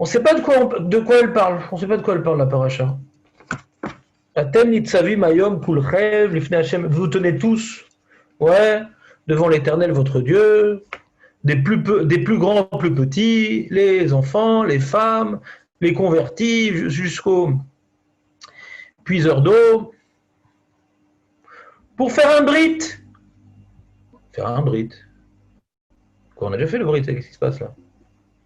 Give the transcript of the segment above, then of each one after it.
On ne sait pas de quoi elle parle. On ne sait pas de quoi elle parle, la paracha. Atem nitzavim hayom kulchev lifnei Hashem. Vous tenez tous, ouais, devant l'Éternel votre Dieu, des plus grands, plus petits, les enfants, les femmes, les convertis, jusqu'aux puiseurs d'eau, pour faire un brit. Faire un brit. Quoi, on a déjà fait le brit, qu'est-ce qui se passe là?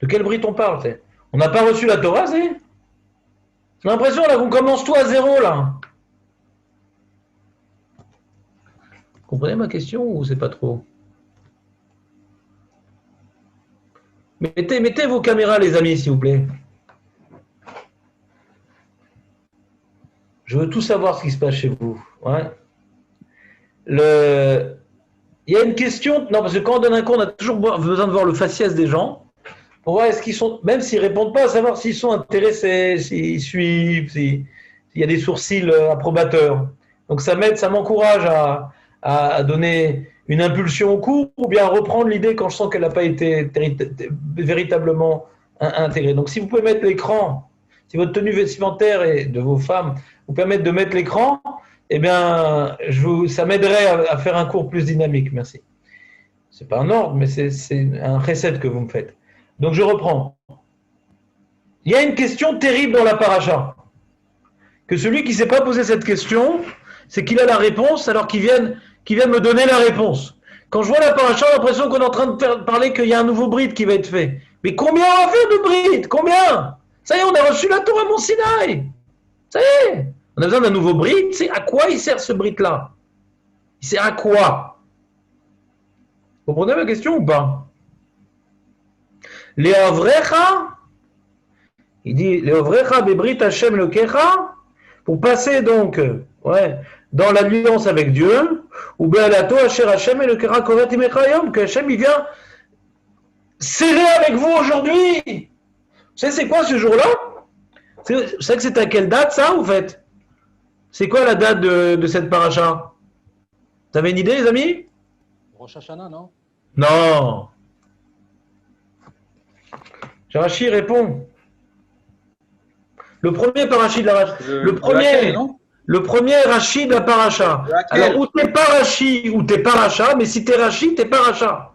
De quel brit on parle, t'sais? On n'a pas reçu la Torah, c'est? J'ai l'impression là qu'on commence tout à zéro là. Vous comprenez ma question ou c'est pas trop? Mettez vos caméras, les amis, s'il vous plaît. Je veux tout savoir ce qui se passe chez vous. Ouais. Il y a une question, non, parce que quand on donne un cours, on a toujours besoin de voir le faciès des gens. Pour voir est-ce qu'ils sont, même s'ils ne répondent pas, à savoir s'ils sont intéressés, s'ils suivent, s'il y a des sourcils approbateurs. Donc ça m'aide, ça m'encourage à donner une impulsion au cours ou bien à reprendre l'idée quand je sens qu'elle n'a pas été véritablement intégrée. Donc si vous pouvez mettre l'écran, si votre tenue vestimentaire et de vos femmes vous permettent de mettre l'écran, eh bien, ça m'aiderait à faire un cours plus dynamique. Merci. Ce n'est pas un ordre, mais c'est un recette que vous me faites. Donc je reprends. Il y a une question terrible dans la paracha. Que celui qui ne s'est pas posé cette question, c'est qu'il a la réponse alors qu'il vient me donner la réponse. Quand je vois la paracha, j'ai l'impression qu'on est en train de parler qu'il y a un nouveau bride qui va être fait. Mais combien on va faire de bride? Combien? Ça y est, on a reçu la Torah Mont Sinaï. Ça y est, on a besoin d'un nouveau bride. C'est à quoi il sert ce bride-là? Il sert à quoi? Vous comprenez ma question ou pas? Le'avrecha, il dit Le'avrecha bebrit Hashem Elokecha, pour passer donc dans l'alliance avec Dieu, ou be'alato asher Hashem Elokecha kovet imecha yom, que Hashem il vient serrer avec vous aujourd'hui. Vous savez c'est quoi ce jour-là? Vous savez que c'est à quelle date ça, en fait? C'est quoi la date de cette paracha? Vous avez une idée, les amis? Rosh Hashanah, non? Non. Rashi répond. Le premier parachi de la le premier Rashi de la paracha. Alors, ou t'es pas Rashi, ou t'es paracha, mais si t'es Rashi, t'es paracha.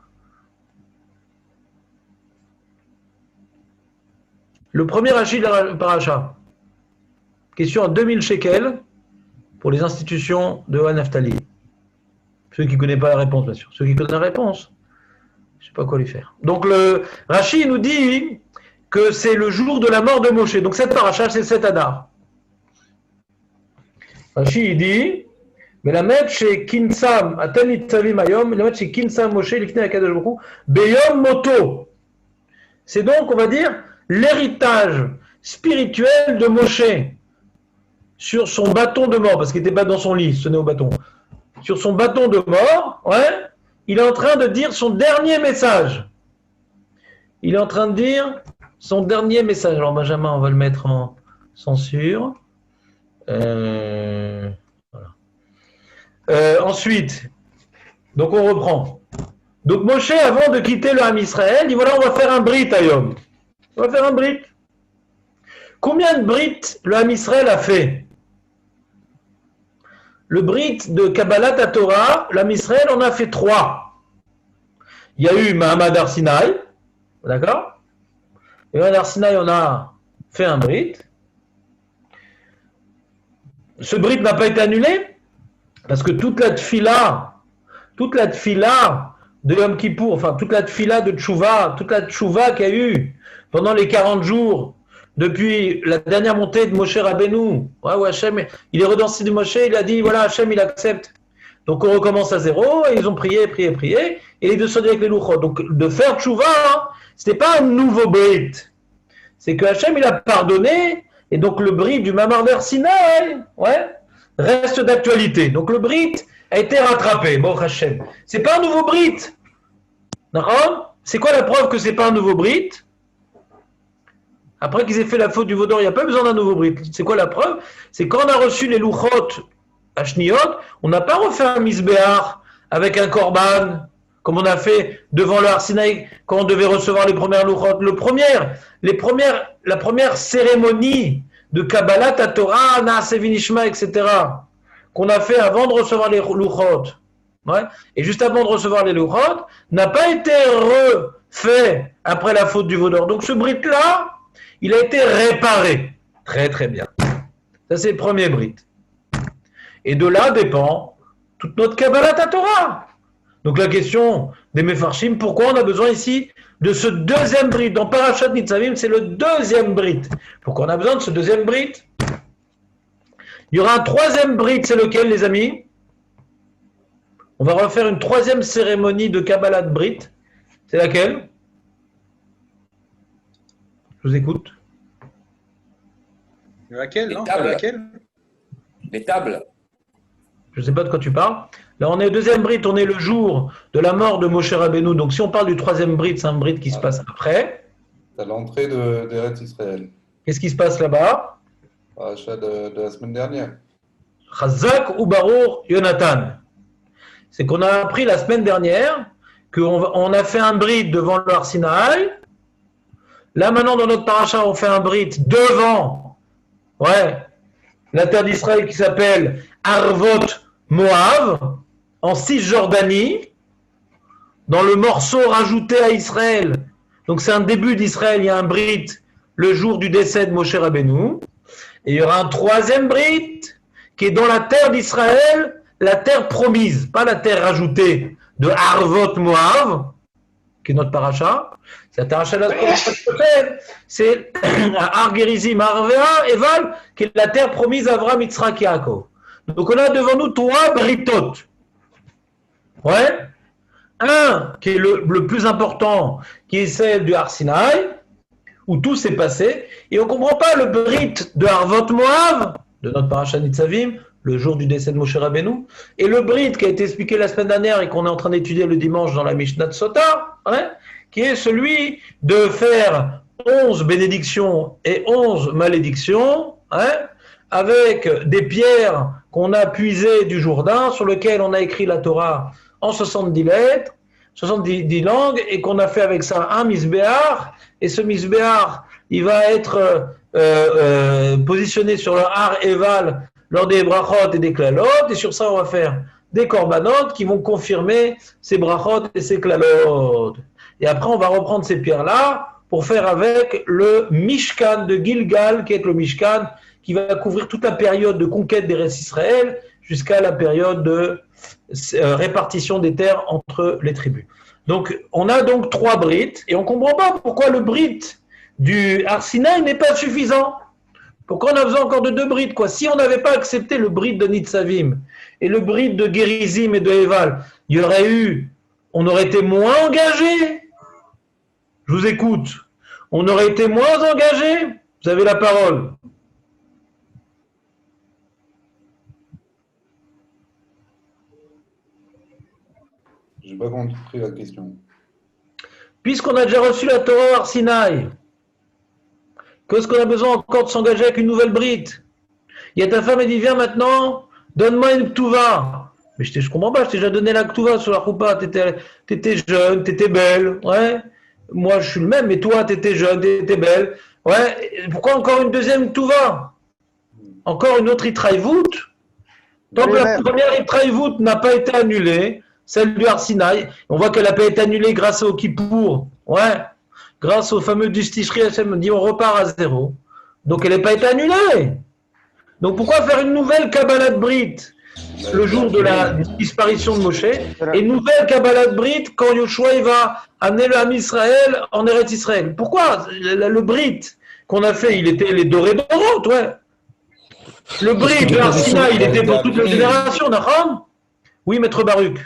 Le premier Rashi de la paracha. Question à 2000 shekels pour les institutions de Naftali. Ceux qui ne connaissent pas la réponse, bien sûr. Ceux qui connaissent la réponse, je ne sais pas quoi lui faire. Donc, le Rashi nous dit que c'est le jour de la mort de Moshe. Donc, cette paracha, c'est cet Adar. Rashi, il dit, mais la mettre chez Kinsam, Aten Tzavim Ayom, la mettre chez Kinsam Moshe, l'Ifnei Akadosh Baruch Hu, Beyom Moto. C'est donc, on va dire, l'héritage spirituel de Moshe sur son bâton de mort, parce qu'il n'était pas dans son lit, ce n'est au bâton. Sur son bâton de mort, il est en train de dire son dernier message. Il est en train de dire son dernier message. Alors, Benjamin, on va le mettre en censure. Voilà. Ensuite, donc on reprend. Donc, Moshe, avant de quitter le Ham Israël, dit voilà, on va faire un brit, Ayom. On va faire un brit. Combien de brits le Ham Israël a fait? Le brit de Kabbalat Torah, le Ham Israël en a fait 3. Il y a eu Mahamad Har Sinaï, d'accord? Et Mahamad Har Sinaï, on a fait un brit. Ce brit n'a pas été annulé parce que toute la tfila de Yom Kippour, enfin toute la tfila de Tchouva, toute la tchouva qu'il y a eu pendant les 40 jours depuis la dernière montée de Moshe Rabbeinu, où Hachem, il est redensé de Moshe, il a dit voilà, Hachem il accepte. Donc on recommence à zéro, et ils ont prié, et ils descendaient avec les louchot. Donc de faire tchouva, c'était pas un nouveau brit, c'est que Hachem il a pardonné, et donc le brit du Mahamad Har Sinaï, reste d'actualité. Donc le brit a été rattrapé, bon Hachem. C'est pas un nouveau brit, d'accord? C'est quoi la preuve que c'est pas un nouveau brit? Après qu'ils aient fait la faute du veau d'or, il n'y a pas besoin d'un nouveau brit. C'est quoi la preuve? C'est quand on a reçu les louchot à Shniot, on n'a pas refait un misbéar avec un korban comme on a fait devant le Har Sinaï quand on devait recevoir les premières louchot. La première cérémonie de Kabbalat Torah, Naaseh Vinishma, etc., qu'on a fait avant de recevoir les louchot, ouais, et juste avant de recevoir les louchot, n'a pas été refait après la faute du veau d'or. Donc ce brit-là, il a été réparé. Très très bien. Ça c'est le premier brit. Et de là dépend toute notre Kabbalat Torah. Donc la question des Mefarshim, pourquoi on a besoin ici de ce deuxième brit? Dans Parashat Nitzavim, c'est le deuxième brit. Pourquoi on a besoin de ce deuxième brit? Il y aura un troisième brit, c'est lequel, les amis? On va refaire une troisième cérémonie de Kabbalat Brit. C'est laquelle? Je vous écoute. Laquelle? Les Non, tables. laquelle? Les tables. Je ne sais pas de quoi tu parles. Là, on est au deuxième brit, on est le jour de la mort de Moshe Rabbeinu. Donc, si on parle du troisième brit, c'est un brit qui se passe après. C'est à l'entrée d'Eretz Israël. Qu'est-ce qui se passe là-bas? Paracha de la semaine dernière. Chazak ou Baruch Yonatan. C'est qu'on a appris la semaine dernière qu'on a fait un brit devant le Har Sinaï. Là, maintenant, dans notre paracha, on fait un brit devant, la terre d'Israël qui s'appelle Arvot Moav, en Cisjordanie, dans le morceau rajouté à Israël. Donc c'est un début d'Israël, il y a un brit le jour du décès de Moshe Rabbeinu. Et il y aura un troisième brit qui est dans la terre d'Israël, la terre promise, pas la terre rajoutée de Arvot Moav, qui est notre paracha. C'est la paracha de la prochaine. C'est Har Gerizim, Arvea, Eval, qui est la terre promise à Avraham, Yitzhak, Yaakov. Donc on a devant nous trois britot. Ouais. Un qui est le plus important, qui est celle du Har Sinaï, où tout s'est passé, et on ne comprend pas le brit de Arvot Moav, de notre paracha Nitzavim, le jour du décès de Moshe Rabbeinu, et le brit qui a été expliqué la semaine dernière et qu'on est en train d'étudier le dimanche dans la Mishnah de Sota, qui est celui de faire 11 bénédictions et 11 malédictions, avec des pierres qu'on a puisées du Jourdain, sur lesquelles on a écrit la Torah en 70 lettres, 70 langues, et qu'on a fait avec ça un misbéar, et ce misbéar, il va être positionné sur le Har Eval lors des brachot et des klalot, et sur ça on va faire des korbanot qui vont confirmer ces brachot et ces klalot. Et après on va reprendre ces pierres-là pour faire avec le Mishkan de Gilgal, qui est le Mishkan, qui va couvrir toute la période de conquête des restes d'Israël jusqu'à la période de répartition des terres entre les tribus. Donc, on a donc 3 brites, et on ne comprend pas pourquoi le brit du Har Sinaï n'est pas suffisant. Pourquoi on a besoin encore de 2 brites, quoi? Si on n'avait pas accepté le brit de Nitzavim et le brit de Gerizim et de Eval, on aurait été moins engagé. Je vous écoute. On aurait été moins engagé. Vous avez la parole. Je n'ai pas compris la question. Puisqu'on a déjà reçu la Torah au Har Sinaï, qu'est-ce qu'on a besoin encore de s'engager avec une nouvelle brite? Il y a ta femme, elle dit, viens maintenant, donne-moi une ktuva. Mais je comprends pas, je t'ai déjà donné la ktuva sur la choupa, t'étais jeune, t'étais belle, Moi, je suis le même, mais toi, t'étais jeune, t'étais belle, Pourquoi encore une deuxième ktuva? Encore une autre itraïvout? Tant que la première itraïvout n'a pas été annulée, celle du Har Sinaï, on voit qu'elle n'a pas été annulée grâce au Kippour, grâce au fameux Dustishri Hashem, dit on repart à zéro. Donc elle n'a pas été annulée. Donc pourquoi faire une nouvelle Kabbalat Brit le jour de la disparition de Moshe, et une nouvelle Kabbalat Brit quand Yoshua va amener le Ham Israël en Eretz Israël? Pourquoi le Brit qu'on a fait, il était les dorés d'Orot, Le Brit de Har Sinaï, il était pour toute la génération, d'accord? Oui, Maître Baruch.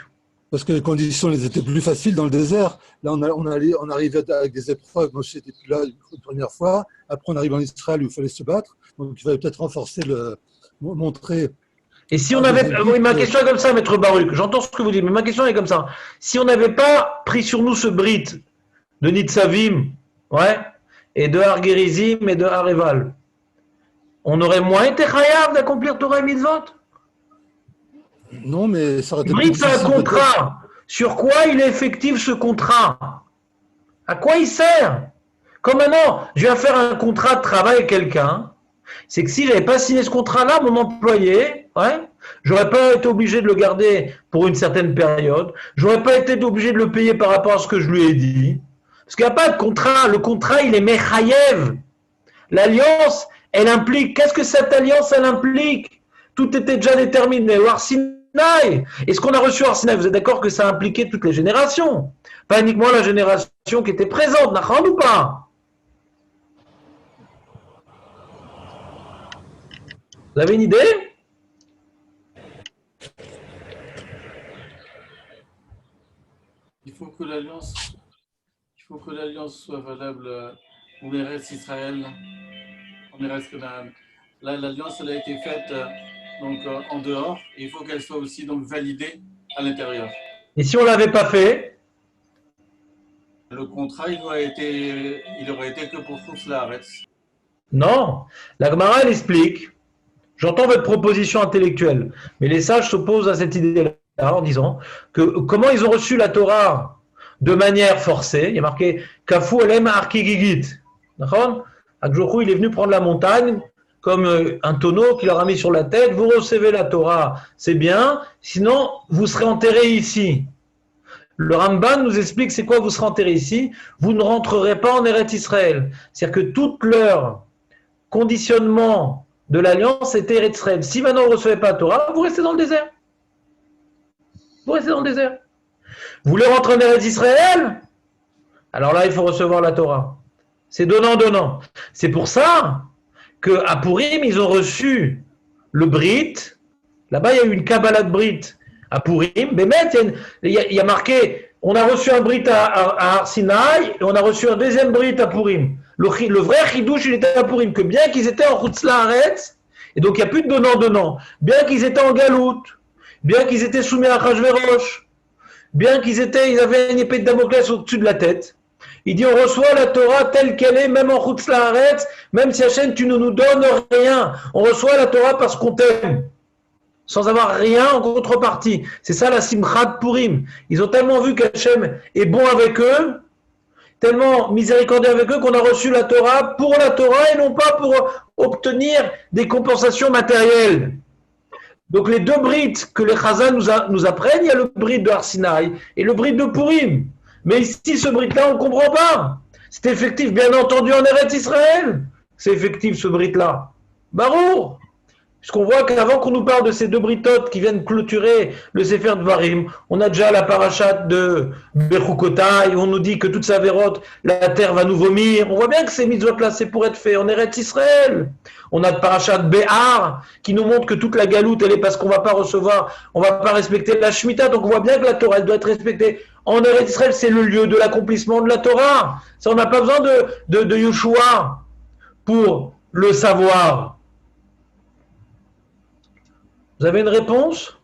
Parce que les conditions étaient plus faciles dans le désert. Là, on arrivait avec des épreuves. Moi, je n'étais plus là une première fois. Après, on arrive en Israël où il fallait se battre. Donc, il fallait peut-être renforcer, montrer. Et si on avait. Oui, ma question est comme ça, Maître Baruch. J'entends ce que vous dites, mais ma question est comme ça. Si on n'avait pas pris sur nous ce brit de Nitzavim, et de Har Gerizim et de Har Eval, on aurait moins été chayav d'accomplir Torah et Mitzvot? Non, mais ça aurait été Brit, c'est un contrat. Sur quoi il est effectif ce contrat? À quoi il sert? Comme maintenant, je viens faire un contrat de travail avec quelqu'un, c'est que si je n'avais pas signé ce contrat-là, mon employé, ouais, j'aurais pas été obligé de le garder pour une certaine période, j'aurais pas été obligé de le payer par rapport à ce que je lui ai dit. Parce qu'il n'y a pas de contrat. Le contrat, il est mechayev. L'alliance, elle implique. Qu'est-ce que cette alliance, elle implique? Tout était déjà déterminé. Au Arsinaï. Et ce qu'on a reçu au Arsinaï, vous êtes d'accord que ça impliquait toutes les générations? Pas uniquement la génération qui était présente, Nachan ou pas? Vous avez une idée? Il faut que l'alliance soit valable pour les restes Israël, pour les restes Canaan. Là, l'alliance, elle a été faite en dehors. Et il faut qu'elle soit aussi donc validée à l'intérieur. Et si on ne l'avait pas fait? Le contrat, il aurait été que pour tous la Haaretz. Non. La Gemara, elle explique. J'entends votre proposition intellectuelle, mais les sages s'opposent à cette idée-là en disant que comment ils ont reçu la Torah de manière forcée. Il y a marqué Kafu Elem Arkigigit. D'accord? Akjochou, il est venu prendre la montagne comme un tonneau qu'il leur a mis sur la tête. Vous recevez la Torah, c'est bien, sinon vous serez enterrés ici. Le Ramban nous explique c'est quoi vous serez enterrés ici. Vous ne rentrerez pas en Eretz Israël. C'est-à-dire que tout leur conditionnement de l'alliance était Eretz Israël. Si maintenant vous ne recevez pas la Torah, vous restez dans le désert. Vous restez dans le désert. Vous voulez rentrer en Eretz Israël? Alors là, il faut recevoir la Torah. C'est donnant-donnant. C'est pour ça qu'à Purim, ils ont reçu le Brit. Là-bas, il y a eu une Kabbalah de Brit. À Purim, Bémet, il y a marqué, on a reçu un Brit à Arsinaï et on a reçu un deuxième Brit à Purim. Le vrai Chidouche, il était à Purim, que bien qu'ils étaient en Chutz La'aretz, et donc il n'y a plus de donnant-donnant, bien qu'ils étaient en Galout, bien qu'ils étaient soumis à Achashverosh, bien qu'ils avaient une épée de Damoclès au-dessus de la tête, il dit on reçoit la Torah telle qu'elle est, même en Chutz La'aretz, même si Hachem tu ne nous donnes rien, on reçoit la Torah parce qu'on t'aime, sans avoir rien en contrepartie. C'est ça la Simchat Purim. Ils ont tellement vu qu'Hachem est bon avec eux, tellement miséricordieux avec eux qu'on a reçu la Torah pour la Torah et non pas pour obtenir des compensations matérielles. Donc les deux brites que les Chazal nous apprennent, il y a le brite de Arsinaï et le brite de Purim. Mais ici, ce brite-là, on ne comprend pas. C'est effectif, bien entendu, en Eretz Israël. C'est effectif, ce brite-là. Barour. Puisqu'on voit qu'avant qu'on nous parle de ces deux britotes qui viennent clôturer le Sefer Dvarim, on a déjà la parachate de Bechukotai, où on nous dit que toute sa vérote, la terre va nous vomir. On voit bien que ces mitzvot-là, c'est pour être fait en Eretz Israël. On a de parachat Béhar, qui nous montre que toute la galoute, elle est parce qu'on ne va pas recevoir, on ne va pas respecter la Shemitah. Donc on voit bien que la Torah, elle doit être respectée. En Eretz Israël, c'est le lieu de l'accomplissement de la Torah. Ça, on n'a pas besoin de Yeshua pour le savoir. Vous avez une réponse?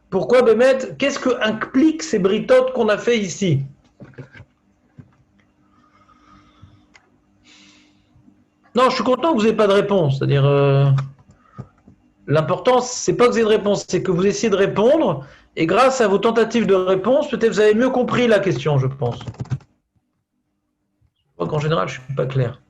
Pourquoi, Bémet? Qu'est-ce que impliquent ces britotes qu'on a fait ici? Non, je suis content que vous n'ayez pas de réponse. C'est-à-dire, l'important, c'est pas que vous ayez de réponse, c'est que vous essayez de répondre, et grâce à vos tentatives de réponse, peut-être vous avez mieux compris la question, je pense. Je crois qu'en général, je ne suis pas clair.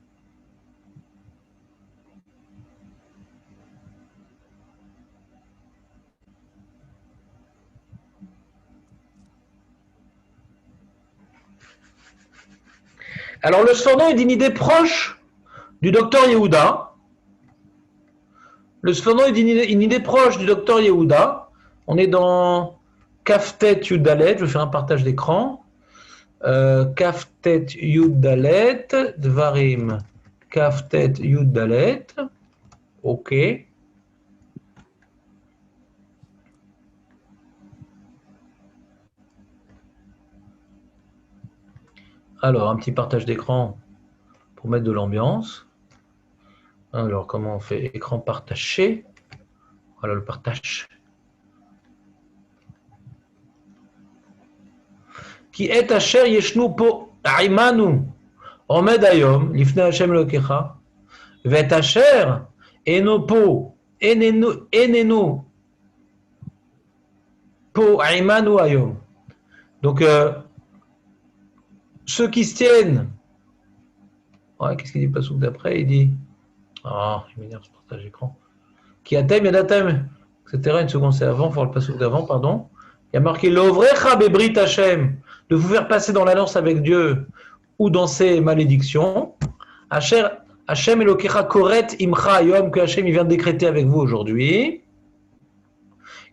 Alors, le Sforno est d'une idée proche du docteur Yehuda. Le Sforno est une idée proche du docteur Yehuda. On est dans Kaftet Yudalet. Je vais faire un partage d'écran. Kaftet Yudalet, Dvarim. Kaftet Yudalet. OK. Alors, un petit partage d'écran pour mettre de l'ambiance. Alors, comment on fait? Écran partagé. Voilà le partage. Qui est Asher Yeshnu po Aimanu Omed Ayom Lifne Hashem Lokecha Vet Asher Eno po Enenu Po Aimanu Ayom. Donc, ceux qui se tiennent, ouais, qu'est-ce qu'il dit pas d'après? Il dit, ah, il m'énerve ce partage d'écran. Qui atem, yadatem, etc. Une seconde, c'est avant, il faut le passouk d'avant, pardon. Il y a marqué l'ovrecha bebrit Hashem, de vous faire passer dans l'alliance avec Dieu ou dans ses malédictions. Hashem Elokecha koret imcha yom, que Hashem il vient de décréter avec vous aujourd'hui.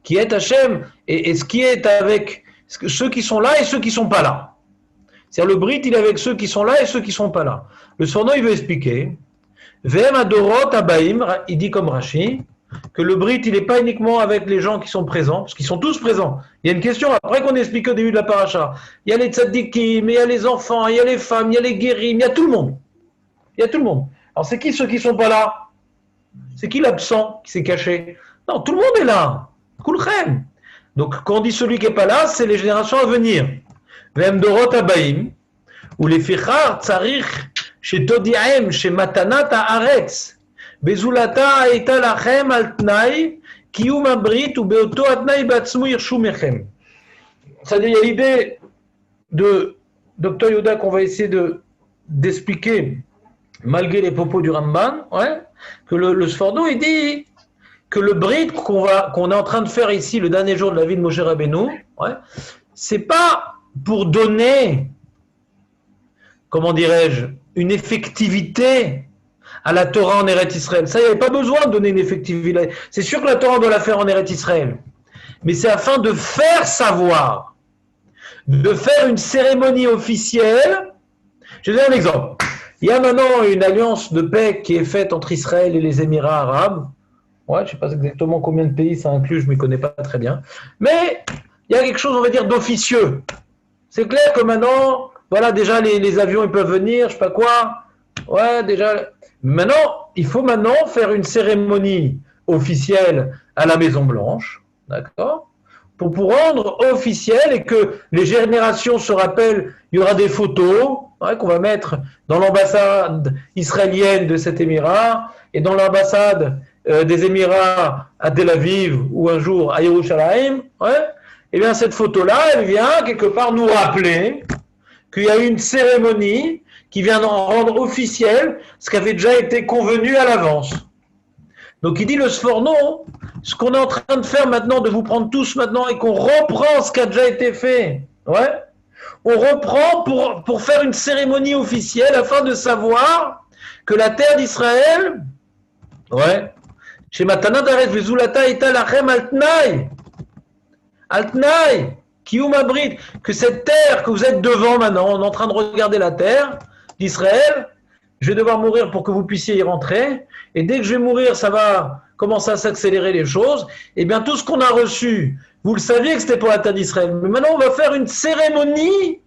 Qui est Hashem, et ce qui est avec ceux qui sont là et ceux qui ne sont pas là. C'est-à-dire le Brit, il est avec ceux qui sont là et ceux qui ne sont pas là. Le Sforno, il veut expliquer, Ve'em adorot abaim, il dit comme Rashi, que le Brit, il n'est pas uniquement avec les gens qui sont présents, parce qu'ils sont tous présents. Il y a une question, après qu'on explique au début de la paracha, il y a les tzaddikim, il y a les enfants, il y a les femmes, il y a les guérim, il y a tout le monde. Il y a tout le monde. Alors c'est qui ceux qui ne sont pas là? C'est qui l'absent qui s'est caché? Non, tout le monde est là. Kulchem. Donc quand on dit celui qui n'est pas là, c'est les générations à venir. Ve'em dorot abaim, ou les fichar tzarich chez Todiaem, chez Matanat Haaretz. Bezulata הייתה לכם על תנאי קיום הברית ובאותו התנאי בעצמו ירשו מכם. C'est-à-dire, il y a l'idée de Dr Yoda qu'on va essayer d'expliquer, malgré les propos du Ramban, ouais, que le Sforno, il dit que le Brit qu'on est en train de faire ici, le dernier jour de la vie de Moshe Rabbeinu, ouais, c'est pas pour donner, comment dirais-je, une effectivité à la Torah en Eretz Israël. Ça, il n'y avait pas besoin de donner une effectivité. C'est sûr que la Torah doit la faire en Eretz Israël. Mais c'est afin de faire savoir, de faire une cérémonie officielle. Je vais donner un exemple. Il y a maintenant une alliance de paix qui est faite entre Israël et les Émirats arabes. Ouais, je ne sais pas exactement combien de pays ça inclut, je ne m'y connais pas très bien. Mais il y a quelque chose, on va dire, d'officieux. C'est clair que maintenant, voilà, déjà les avions ils peuvent venir, je ne sais pas quoi. Ouais, déjà. Maintenant, il faut maintenant faire une cérémonie officielle à la Maison Blanche, d'accord, pour rendre officiel et que les générations se rappellent. Il y aura des photos, ouais, qu'on va mettre dans l'ambassade israélienne de cet émirat et dans l'ambassade des Émirats à Tel Aviv ou un jour à Yerushalayim. Ouais, et bien cette photo-là, elle vient quelque part nous rappeler qu'il y a eu une cérémonie qui vient rendre officiel ce qui avait déjà été convenu à l'avance. Donc il dit le Sforno, ce qu'on est en train de faire maintenant, de vous prendre tous maintenant et qu'on reprend ce qui a déjà été fait, ouais, on reprend pour faire une cérémonie officielle afin de savoir que la terre d'Israël, ouais, chez Matanat Haaretz Vezulata Ita Lachem Altnaï, Kiyum Abrit, que cette terre que vous êtes devant maintenant, on est en train de regarder la terre d'Israël, je vais devoir mourir pour que vous puissiez y rentrer, et dès que je vais mourir, ça va commencer à s'accélérer les choses, et bien tout ce qu'on a reçu, vous le saviez que c'était pour la terre d'Israël, mais maintenant on va faire une cérémonie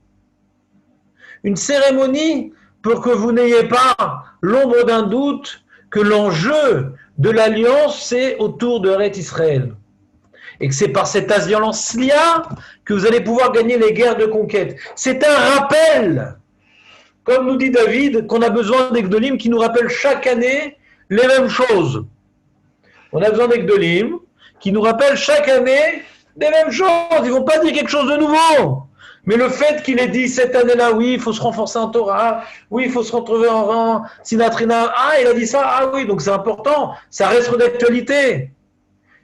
pour que vous n'ayez pas l'ombre d'un doute que l'enjeu de l'alliance, c'est autour de Eretz Israël. Et que c'est par cette alliance-là que vous allez pouvoir gagner les guerres de conquête. C'est un rappel, comme nous dit David, qu'on a besoin d'Egdolim qui nous rappellent chaque année les mêmes choses. On a besoin d'Egdolim qui nous rappellent chaque année les mêmes choses. Ils ne vont pas dire quelque chose de nouveau. Mais le fait qu'il ait dit cette année-là, oui, il faut se renforcer en Torah, oui, il faut se retrouver en rang, Sinatrina, ah, il a dit ça, ah oui, donc c'est important, ça reste d'actualité.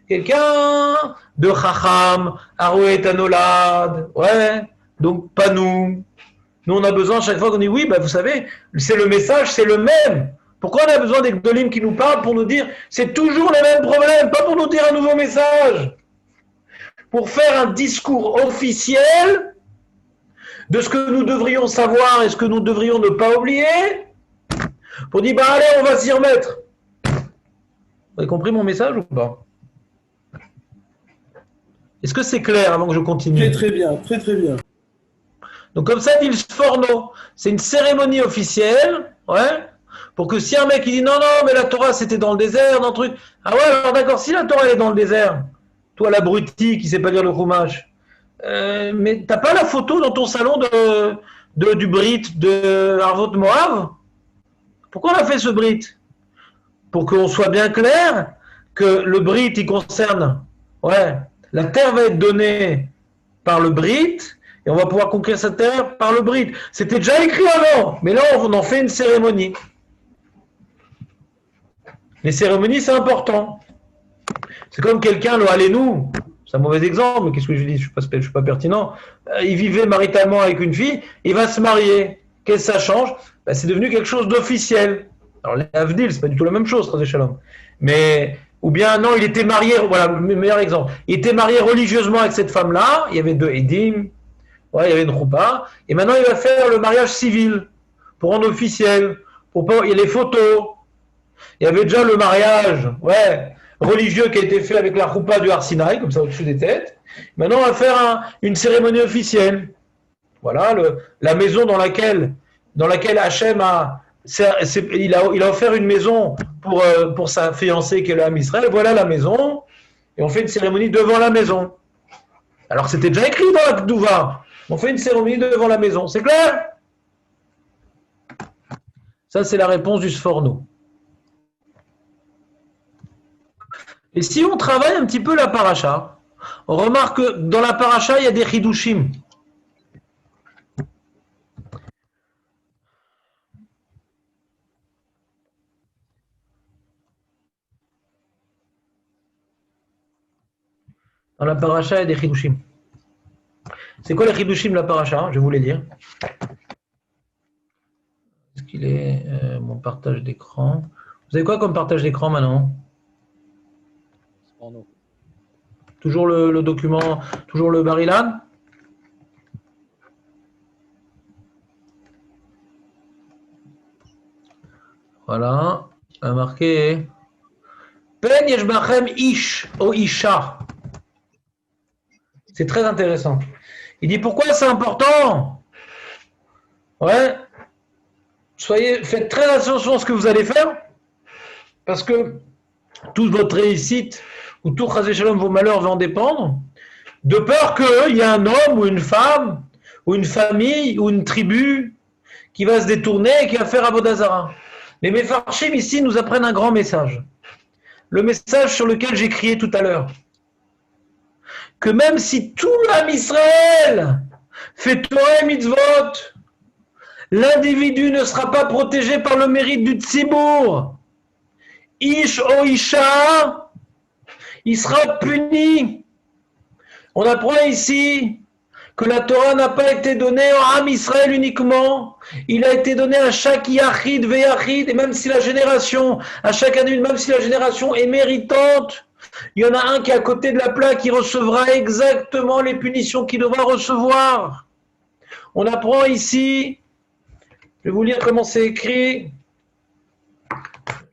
Quelqu'un de Chacham, Arouet Anolad, ouais, donc pas nous. Nous, on a besoin, chaque fois qu'on dit oui, bah, vous savez, c'est le message, c'est le même. Pourquoi on a besoin des Gdolim qui nous parlent pour nous dire c'est toujours les mêmes problèmes, pas pour nous dire un nouveau message. Pour faire un discours officiel de ce que nous devrions savoir et ce que nous devrions ne pas oublier, pour dire, bah allez, on va s'y remettre. Vous avez compris mon message ou pas? Est-ce que c'est clair avant que je continue? Très très bien, très très bien. Donc comme ça dit le Sforno, c'est une cérémonie officielle, ouais, pour que si un mec il dit non, mais la Torah c'était dans le désert, dans le truc, ah ouais, alors d'accord, si la Torah elle est dans le désert, toi l'abruti qui sait pas lire le Chumash, mais t'as pas la photo dans ton salon du Brit de Harvot Moav? Pourquoi on a fait ce Brit? Pour qu'on soit bien clair que le Brit il concerne, ouais, la terre va être donnée par le Brit, Et on va pouvoir conquérir cette terre par le bride. C'était déjà écrit avant, mais là, on en fait une cérémonie. Les cérémonies, c'est important. C'est comme quelqu'un, le Allénou, c'est un mauvais exemple, mais qu'est-ce que je dis, je ne suis pas pertinent. Il vivait maritalement avec une fille, il va se marier. Qu'est-ce que ça change? Ben, c'est devenu quelque chose d'officiel. Alors, l'Avdil, c'est pas du tout la même chose, Chazé Shalom. Mais, ou bien, non, il était marié, voilà, le meilleur exemple. Il était marié religieusement avec cette femme-là, il y avait 2 Edim, ouais, il y avait une Choupa, et maintenant il va faire le mariage civil, pour rendre officiel, il y a les photos. Il y avait déjà le mariage, ouais, religieux qui a été fait avec la Choupa du Har Sinaï, comme ça au-dessus des têtes. Maintenant, on va faire une cérémonie officielle. Voilà, la maison dans laquelle Hachem il a offert une maison pour sa fiancée qui est le Ham Israël. Voilà la maison, et on fait une cérémonie devant la maison. Alors c'était déjà écrit dans la Kdouva. On fait une cérémonie devant la maison, c'est clair? Ça, c'est la réponse du Sforno. Et si on travaille un petit peu la paracha, on remarque que dans la paracha, il y a des chidushim. Dans la paracha, il y a des chidushim. C'est quoi les chidushim de la paracha? Je vais vous les dire. Est-ce qu'il est mon partage d'écran? Vous avez quoi comme partage d'écran maintenant? Toujours le document, toujours le Barilan? Voilà, on a marqué Pen yeshbachem ish o isha. C'est très intéressant. Il dit pourquoi c'est important? Ouais. Faites très attention à ce que vous allez faire, parce que toute votre réussite ou tout Chazé Shalom, vos malheurs vont en dépendre, de peur qu'il y ait un homme ou une femme ou une famille ou une tribu qui va se détourner et qui va faire Avodah Zara. Les Mefarshim ici nous apprennent un grand message. Le message sur lequel j'ai crié tout à l'heure. Que même si tout l'âme Israël fait Torah et Mitzvot, l'individu ne sera pas protégé par le mérite du Tzibour. Ish o Isha, il sera puni. On apprend ici que la Torah n'a pas été donnée à Am Israël uniquement, il a été donné à chaque Yachid Veyachid, et même si la génération, à chaque individu, même si la génération est méritante, il y en a un qui est à côté de la plaque qui recevra exactement les punitions qu'il devra recevoir. On apprend ici, je vais vous lire comment c'est écrit,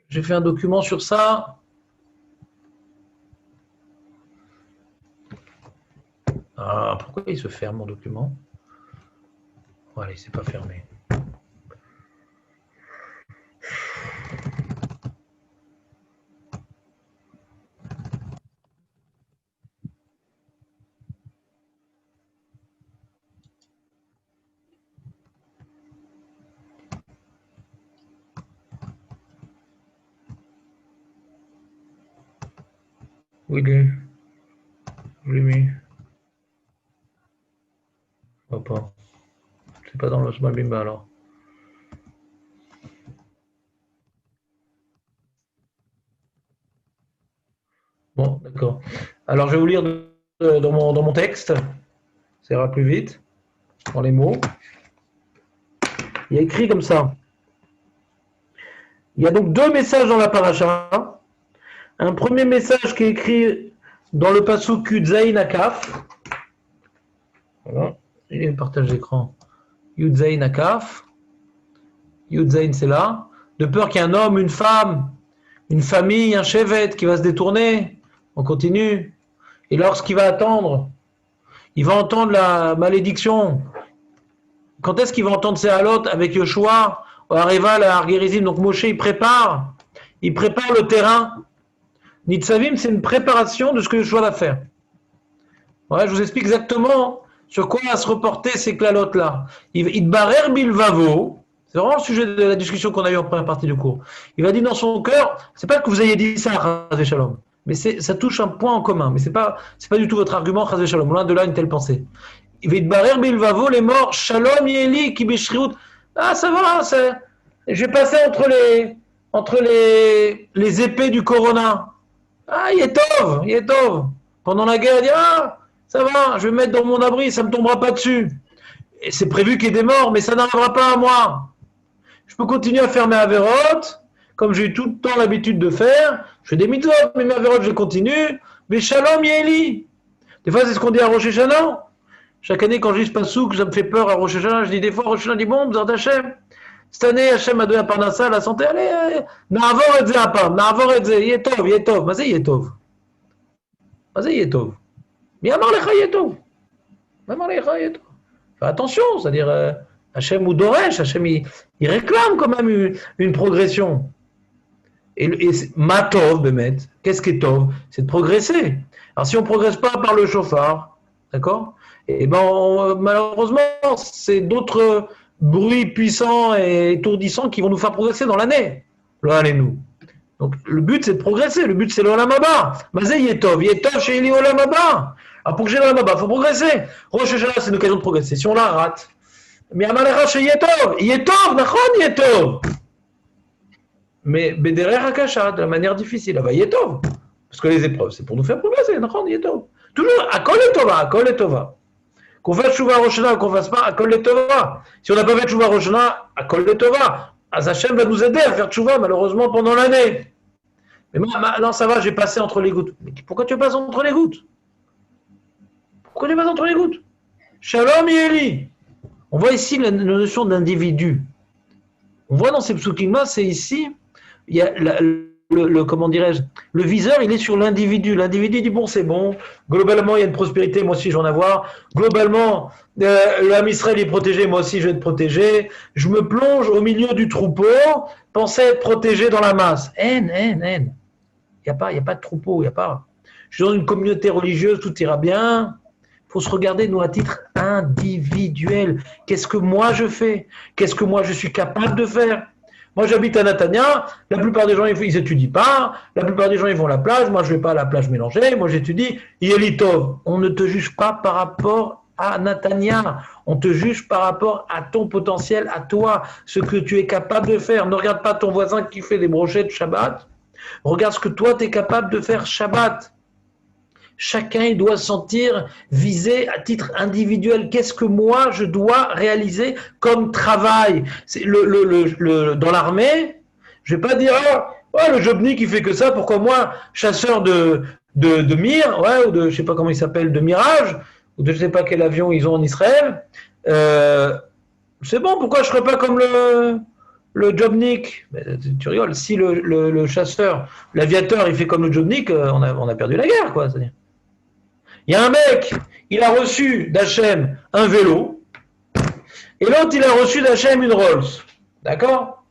j'ai fait un document sur ça. Ah, pourquoi il se ferme mon document? Voilà, il ne s'est pas fermé. Où il est? Je l'ai mis. Je vois pas. C'est pas dans le Small Bimba alors. Bon, d'accord. Alors je vais vous lire dans mon texte. Ça ira plus vite. Dans les mots. Il y a écrit comme ça. Il y a donc 2 messages dans la paracha. Un premier message qui est écrit dans le passouk Yud Zayin Akaf. Voilà. Il y a un partage d'écran. Yud Zayin Akaf. Yud Zayin, c'est là. De peur qu'il y ait un homme, une femme, une famille, un chevet qui va se détourner. On continue. Et lorsqu'il va attendre, il va entendre la malédiction. Quand est-ce qu'il va entendre ces halotes avec Yoshua, Areva, la Argerizim? Donc Moshe, il prépare le terrain. Nitzavim, c'est une préparation de ce que Yoshua va faire. Ouais, je vous explique exactement sur quoi va se reporter ces clalotes-là. Idbarer bilvavo, c'est vraiment le sujet de la discussion qu'on a eue en première partie du cours. Il va dire dans son cœur, c'est pas que vous ayez dit ça, Chazé Shalom, mais ça touche un point en commun. Mais c'est pas du tout votre argument, Chazé Shalom, loin de là une telle pensée. Vidbarer bilvavo, les morts, shalom yeli ki bishriut. Ah, ça va, je vais passer entre les épées du corona. Ah, il est tov. Pendant la guerre, il dit, ah, ça va, je vais me mettre dans mon abri, ça ne me tombera pas dessus. Et c'est prévu qu'il y ait des morts, mais ça n'arrivera pas à moi. Je peux continuer à faire mes avérotes, comme j'ai eu tout le temps l'habitude de faire. Je fais des mitzvot, mais mes avérotes, je continue. Mais shalom yeli. Des fois, c'est ce qu'on dit à Rosh Hashanah. Chaque année, quand je lis ce pasouk, ça me fait peur à Rosh Hashanah. Je dis des fois, Rosh Hashanah dit, bon, B'ezrat Hashem, cette année, Hashem m'a donné un parnassa, la santé, allez, na'avor et ze apam, na'avor et ze, yetov. Mais c'est yetov. Mais amar lecha yetov. Fais attention, c'est-à-dire, Hashem ou Doresh, Hashem, il réclame quand même une progression. Et matov, Bémet, qu'est-ce qui est tov? C'est de progresser. Alors, si on ne progresse pas par le chauffard, d'accord? Et ben, malheureusement, c'est d'autres bruits puissants et étourdissants qui vont nous faire progresser dans l'année. Là, allez-nous. Donc, le but, c'est de progresser. Le but, c'est l'Olam Haba. Mazé Yetov chez Eli Olam Haba. Alors, pour que j'ai l'Olam Haba, il faut progresser. Rosh Hashanah, c'est une occasion de progresser. Si on la rate, mais Amalecha chez Yetov, Nachon Yetov. Mais Bederer Akasha, de la manière difficile, va Yetov. Parce que les épreuves, c'est pour nous faire progresser. Nachon Yetov. Toujours, Akol et Tova. Qu'on fasse Shuvah Rosh Hashanah ou qu'on fasse pas, Akol et Tova. Si on n'a pas fait Shuvah Rosh Hashanah, Akol et Tova. Hashem va nous aider à faire Shuvah, malheureusement, pendant l'année. Mais non, ça va, j'ai passé entre les gouttes. Mais pourquoi tu passes entre les gouttes? Shalom Yeli. On voit ici la notion d'individu. On voit dans ces psukim-là, c'est ici, il y a comment dirais-je, le viseur, il est sur l'individu. L'individu dit, bon, c'est bon, globalement, il y a une prospérité, moi aussi, je vais en avoir. Globalement, l'âme Israël est protégé, moi aussi, je vais être protégé. Je me plonge au milieu du troupeau, pensais être protégé dans la masse. Il n'y a pas de troupeau, il n'y a pas. Je suis dans une communauté religieuse, tout ira bien. Il faut se regarder, nous, à titre individuel. Qu'est-ce que moi je fais? Qu'est-ce que moi je suis capable de faire? Moi, j'habite à Natania, la plupart des gens, ils n'étudient pas, la plupart des gens, ils vont à la plage, moi, je ne vais pas à la plage mélanger, moi, j'étudie, Yelitov. On ne te juge pas par rapport à Natania, on te juge par rapport à ton potentiel, à toi, ce que tu es capable de faire. Ne regarde pas ton voisin qui fait des brochettes Shabbat, regarde ce que toi, tu es capable de faire Shabbat. Chacun il doit se sentir visé à titre individuel. Qu'est-ce que moi je dois réaliser comme travail? C'est dans l'armée, je ne vais pas dire le jobnik il fait que ça, pourquoi moi, chasseur de mire, ou de je sais pas comment il s'appelle, de Mirage, ou de je sais pas quel avion ils ont en Israël, c'est bon, pourquoi je ne serais pas comme le jobnik? Tu rigoles, si le chasseur, l'aviateur il fait comme le jobnik, on a perdu la guerre, quoi. C'est-à-dire. Il y a un mec, il a reçu d'Hachem un vélo, et l'autre, il a reçu d'Hachem une Rolls. D'accord?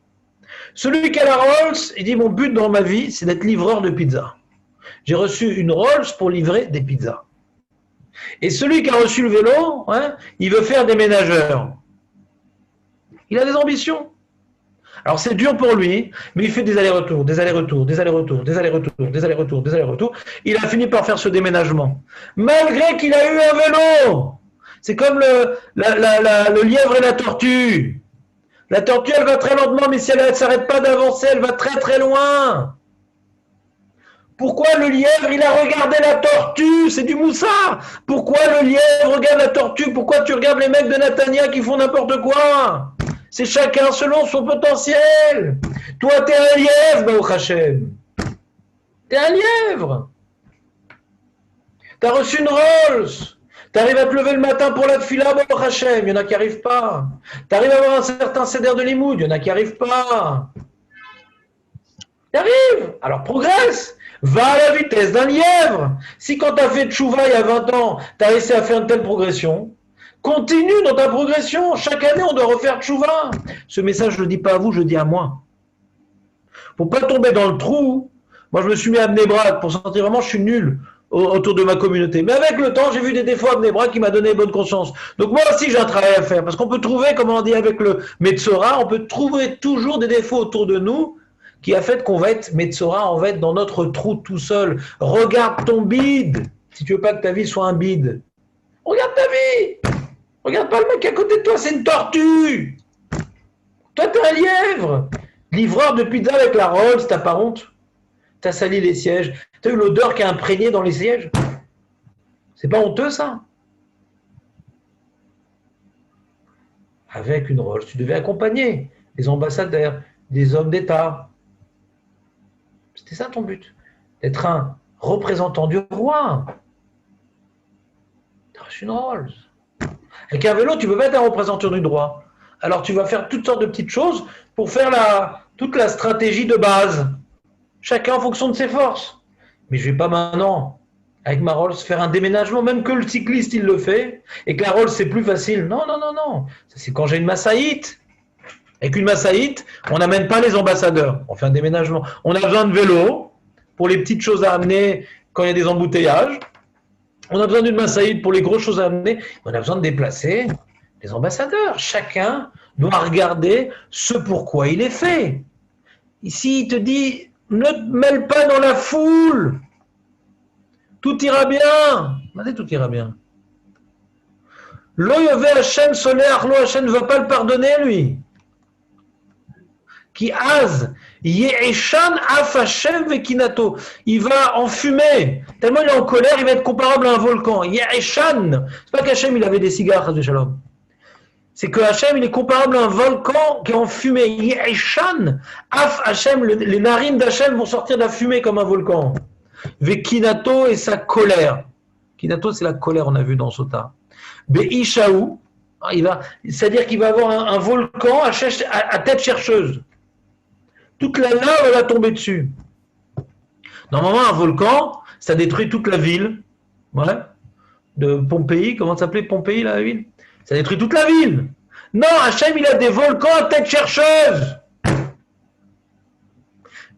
Celui qui a la Rolls, il dit, mon but dans ma vie, c'est d'être livreur de pizza. J'ai reçu une Rolls pour livrer des pizzas. Et celui qui a reçu le vélo, il veut faire des ménageurs. Il a des ambitions. Alors c'est dur pour lui, mais il fait des allers-retours. Il a fini par faire ce déménagement. Malgré qu'il a eu un vélo. C'est comme le lièvre et la tortue. La tortue, elle va très lentement, mais si elle ne s'arrête pas d'avancer, elle va très très loin. Pourquoi le lièvre, il a regardé la tortue? C'est du moussa. Pourquoi le lièvre regarde la tortue? Pourquoi tu regardes les mecs de Natania qui font n'importe quoi? C'est chacun selon son potentiel. Toi, t'es un lièvre, Baruch Hashem. T'es un lièvre. T'as reçu une Rolls. T'arrives à te lever le matin pour la tfila, Baruch Hashem. Il y en a qui n'y arrivent pas. T'arrives à avoir un certain seder de limoud. Il y en a qui n'y arrivent pas. T'arrives. Alors progresse. Va à la vitesse d'un lièvre. Si quand t'as fait tchouva il y a 20 ans, t'as réussi à faire une telle progression, continue dans ta progression. Chaque année, on doit refaire tchouva. Ce message, je ne le dis pas à vous, je le dis à moi. Pour ne pas tomber dans le trou, moi, je me suis mis à Bnei Brak pour sentir vraiment que je suis nul autour de ma communauté. Mais avec le temps, j'ai vu des défauts à Bnei Brak qui m'a donné bonne conscience. Donc moi aussi, j'ai un travail à faire. Parce qu'on peut trouver, comme on dit avec le Metzora, on peut trouver toujours des défauts autour de nous qui a fait qu'on va être Metzora, on va être dans notre trou tout seul. Regarde ton bide. Si tu veux pas que ta vie soit un bide, regarde ta vie. Regarde pas le mec à côté de toi, c'est une tortue. Toi, t'es un lièvre. Livreur de pizza avec la Rolls, t'as pas honte? T'as sali les sièges. T'as eu l'odeur qui a imprégné dans les sièges. C'est pas honteux, ça? Avec une Rolls, tu devais accompagner des ambassadeurs, des hommes d'État. C'était ça ton but, d'être un représentant du roi. Tu as reçu une Rolls. Avec un vélo, tu ne peux pas être un représentant du droit. Alors tu vas faire toutes sortes de petites choses pour faire toute la stratégie de base. Chacun en fonction de ses forces. Mais je ne vais pas maintenant, avec ma Rolls, faire un déménagement, même que le cycliste il le fait, et que la Rolls c'est plus facile. Non, non, non, non. Ça, c'est quand j'ai une Massaïte. Avec une Massaïte, on n'amène pas les ambassadeurs. On fait un déménagement. On a besoin de vélos pour les petites choses à amener quand il y a des embouteillages. On a besoin d'une Massaïte pour les grosses choses à amener. On a besoin de déplacer les ambassadeurs. Chacun doit regarder ce pourquoi il est fait. Ici, il te dit, ne te mêle pas dans la foule. Tout ira bien. Tout ira bien. Lo yove Hashem soleach lo, Hashem ne va pas le pardonner, lui. Qui az, ye'eshan af Hashem vekinato. Il va enfumer. Tellement il est en colère, il va être comparable à un volcan. Ye'eshan. C'est pas qu'Hashem il avait des cigares, de Shalom. C'est que Hachem, il est comparable à un volcan qui est en fumée. Ye'eshan, af Hachem, les narines d'Hachem vont sortir de la fumée comme un volcan. Vekinato et sa colère. Kinato, c'est la colère, on a vu dans Sota. Be'ishaou, c'est-à-dire qu'il va avoir un volcan à tête chercheuse. Toute la lave va tomber dessus. Normalement, un volcan, ça détruit toute la ville. Ouais. De Pompéi, comment ça s'appelait Pompéi, la ville? Ça détruit toute la ville. Non, Hachem, il a des volcans à tête chercheuse.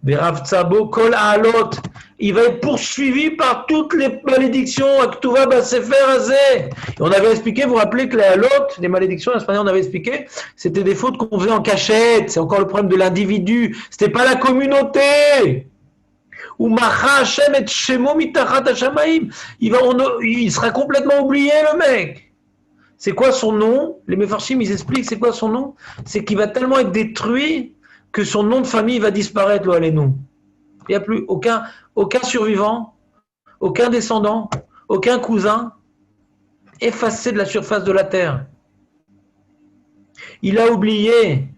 Berav Tsabo, Kol Aalot. Il va être poursuivi par toutes les malédictions. Aktuva Basefer Azeh. On avait expliqué, vous vous rappelez que les Aalot, les malédictions, la semaine dernière, on avait expliqué, c'était des fautes qu'on faisait en cachette. C'est encore le problème de l'individu. C'était pas la communauté. Ou Macha Hashem et Shemo Mitachat Hashamaim. Il sera complètement oublié, le mec. C'est quoi son nom? Les Mefarshim, ils expliquent c'est quoi son nom? C'est qu'il va tellement être détruit que son nom de famille va disparaître, là, les noms. Il n'y a plus aucun survivant, aucun descendant, aucun cousin effacé de la surface de la terre. Il a oublié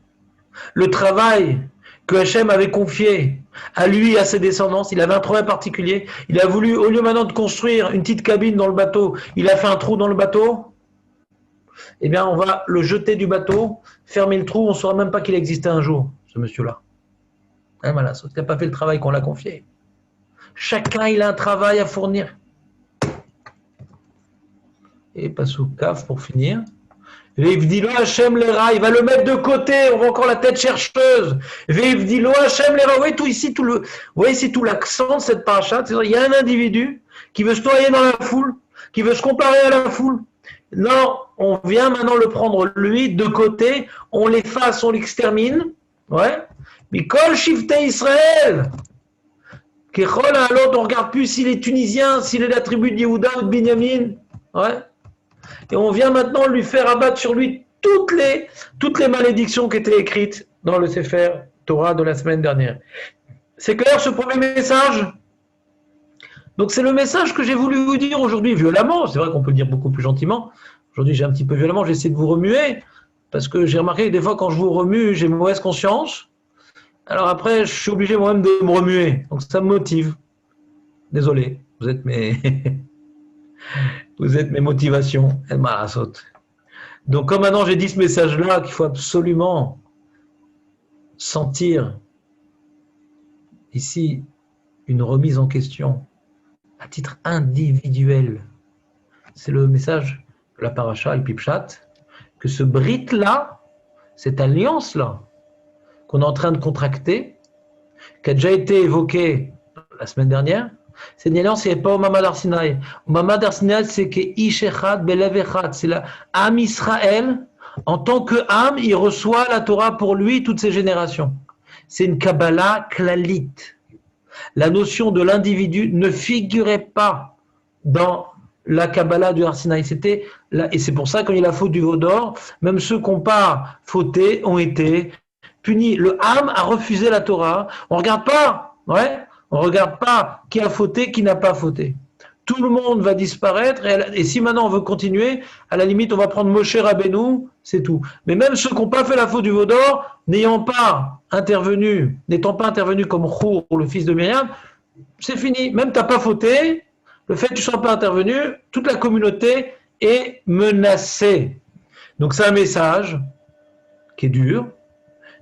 le travail que Hachem avait confié à lui et à ses descendants. Il avait un travail particulier. Il a voulu, au lieu maintenant de construire une petite cabine dans le bateau, il a fait un trou dans le bateau. Eh bien, on va le jeter du bateau, fermer le trou, on ne saura même pas qu'il existait un jour, ce monsieur-là. Voilà, il n'a pas fait le travail qu'on l'a confié. Chacun, il a un travail à fournir. Et Passouk Kaf pour finir. Veivdilo Hachem Lera, il va le mettre de côté, on voit encore la tête chercheuse. Veivdilo Hachem Lera, vous voyez tout ici, vous voyez ici tout l'accent de cette paracha. Il y a un individu qui veut se noyer dans la foule, qui veut se comparer à la foule. Non, on vient maintenant le prendre lui de côté, on l'efface, on l'extermine. Ouais. Mais Kol Shifte Israël, Kechol Alot, on ne regarde plus s'il est tunisien, s'il est de la tribu de Yehuda ou de Binyamin. Ouais. Et on vient maintenant lui faire abattre sur lui toutes les malédictions qui étaient écrites dans le Sefer Torah de la semaine dernière. C'est clair ce premier message? Donc c'est le message que j'ai voulu vous dire aujourd'hui violemment. C'est vrai qu'on peut le dire beaucoup plus gentiment. Aujourd'hui j'ai un petit peu violemment, j'essaie de vous remuer, parce que j'ai remarqué que des fois quand je vous remue, j'ai mauvaise conscience. Alors après, je suis obligé moi-même de me remuer. Donc ça me motive. Désolé, vous êtes mes motivations. Elle m'a la saute. Donc comme maintenant j'ai dit ce message-là, qu'il faut absolument sentir ici une remise en question à titre individuel. C'est le message de la paracha et Pipchat, que ce brit-là, cette alliance-là, qu'on est en train de contracter, qui a déjà été évoquée la semaine dernière, c'est une alliance qui n'est pas au Mamad Arsinaï. Au Mamad Arsinaï, c'est que Ish Echad Belev Echad, c'est la Am Israël, en tant que Am, il reçoit la Torah pour lui toutes ses générations. C'est une Kabbalah klalite. La notion de l'individu ne figurait pas dans la Kabbalah du Har Sinaï. Et c'est pour ça, quand il y a la faute du veau d'or, même ceux qui n'ont pas fauté ont été punis. Le Ham a refusé la Torah. On regarde pas, on regarde pas qui a fauté, qui n'a pas fauté. Tout le monde va disparaître, et si maintenant on veut continuer, à la limite, on va prendre Moshe Rabbeinu, c'est tout. Mais même ceux qui n'ont pas fait la faute du veau d'or, n'étant pas intervenu comme Chour, le fils de Myriam, c'est fini. Même tu n'as pas fauté, le fait que tu ne sois pas intervenu, toute la communauté est menacée. Donc c'est un message qui est dur,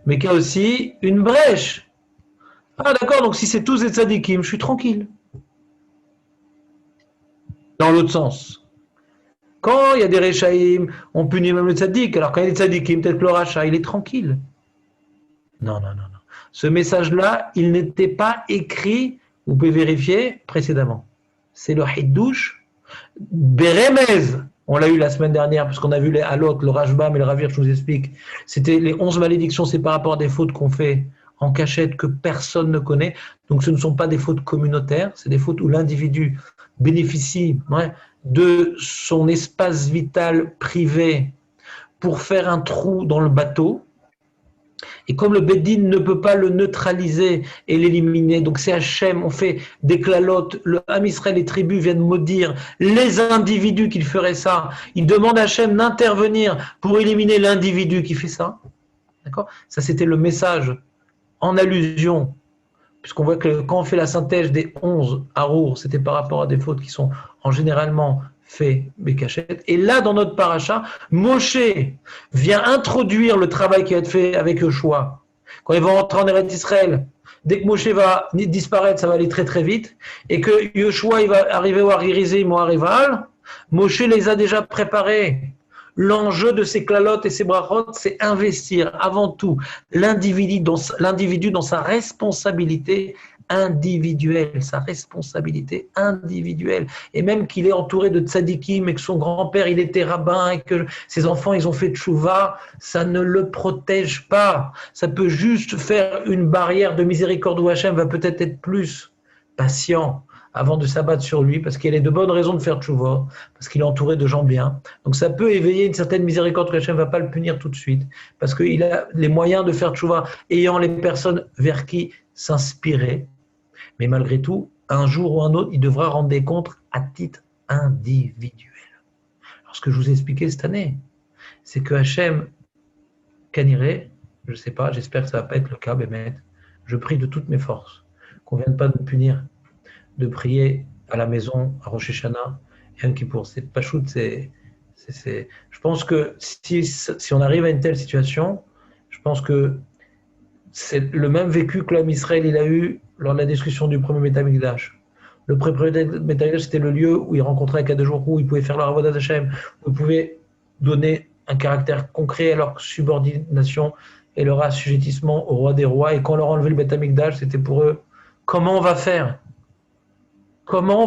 mais qui a aussi une brèche. Ah d'accord, donc si c'est tous des tzadikim, je suis tranquille. Dans l'autre sens. Quand il y a des Rechaïm, on punit même le tzaddik. Alors quand il y a des tzaddikim, peut-être que le Racha, il est tranquille. Non. Ce message-là, il n'était pas écrit, vous pouvez vérifier, précédemment. C'est le Hiddouche Beremez. On l'a eu la semaine dernière, parce qu'on a vu les Halot, le Rashbam et le Ravir, je vous explique. C'était les 11 malédictions, c'est par rapport à des fautes qu'on fait en cachette que personne ne connaît. Donc ce ne sont pas des fautes communautaires, c'est des fautes où l'individu bénéficie de son espace vital privé pour faire un trou dans le bateau. Et comme le Beddin ne peut pas le neutraliser et l'éliminer, donc c'est Hachem, on fait des clalotes, le Ham Israël, les tribus viennent maudire les individus qui feraient ça. Ils demandent à Hachem d'intervenir pour éliminer l'individu qui fait ça. D'accord ? Ça, c'était le message en allusion, puisqu'on voit que quand on fait la synthèse des 11 harours, c'était par rapport à des fautes qui sont en généralement fait Bekachet. Et là, dans notre paracha, Moshe vient introduire le travail qui va être fait avec Yoshua. Quand ils vont rentrer en Eretz Israël, dès que Moshe va disparaître, ça va aller très très vite, et que Yoshua il va arriver au Harizim ou à Rival, Moshe les a déjà préparés. L'enjeu de ces clalotes et ces brachot, c'est investir avant tout l'individu dans sa responsabilité individuelle, et même qu'il est entouré de tzadikim et que son grand-père il était rabbin et que ses enfants ils ont fait tchouva, ça ne le protège pas, ça peut juste faire une barrière de miséricorde où Hachem va peut-être être plus patient avant de s'abattre sur lui, parce qu'il a de bonnes raisons de faire tchouva, parce qu'il est entouré de gens bien. Donc ça peut éveiller une certaine miséricorde que Hachem ne va pas le punir tout de suite, parce qu'il a les moyens de faire tchouva, ayant les personnes vers qui s'inspirer. Mais malgré tout, un jour ou un autre, il devra rendre des comptes à titre individuel. Alors ce que je vous ai expliqué cette année, c'est que Hachem, Kaniré, je ne sais pas, j'espère que ça ne va pas être le cas, Bémet, je prie de toutes mes forces qu'on ne vienne pas nous punir de prier à la maison, à Rosh Hashanah et Yom Kippour. C'est pas chouette, je pense que si on arrive à une telle situation, je pense que c'est le même vécu que l'homme Israël il a eu lors de la discussion du premier Beth Amikdash. Le premier Beth Amikdash, c'était le lieu où il rencontrait Akadosh, où ils pouvaient faire leur avodat Hashem, où ils pouvaient donner un caractère concret à leur subordination et leur assujettissement au roi des rois. Et quand on leur enlevait le Beth Amikdash, c'était pour eux, comment on va faire ? Comment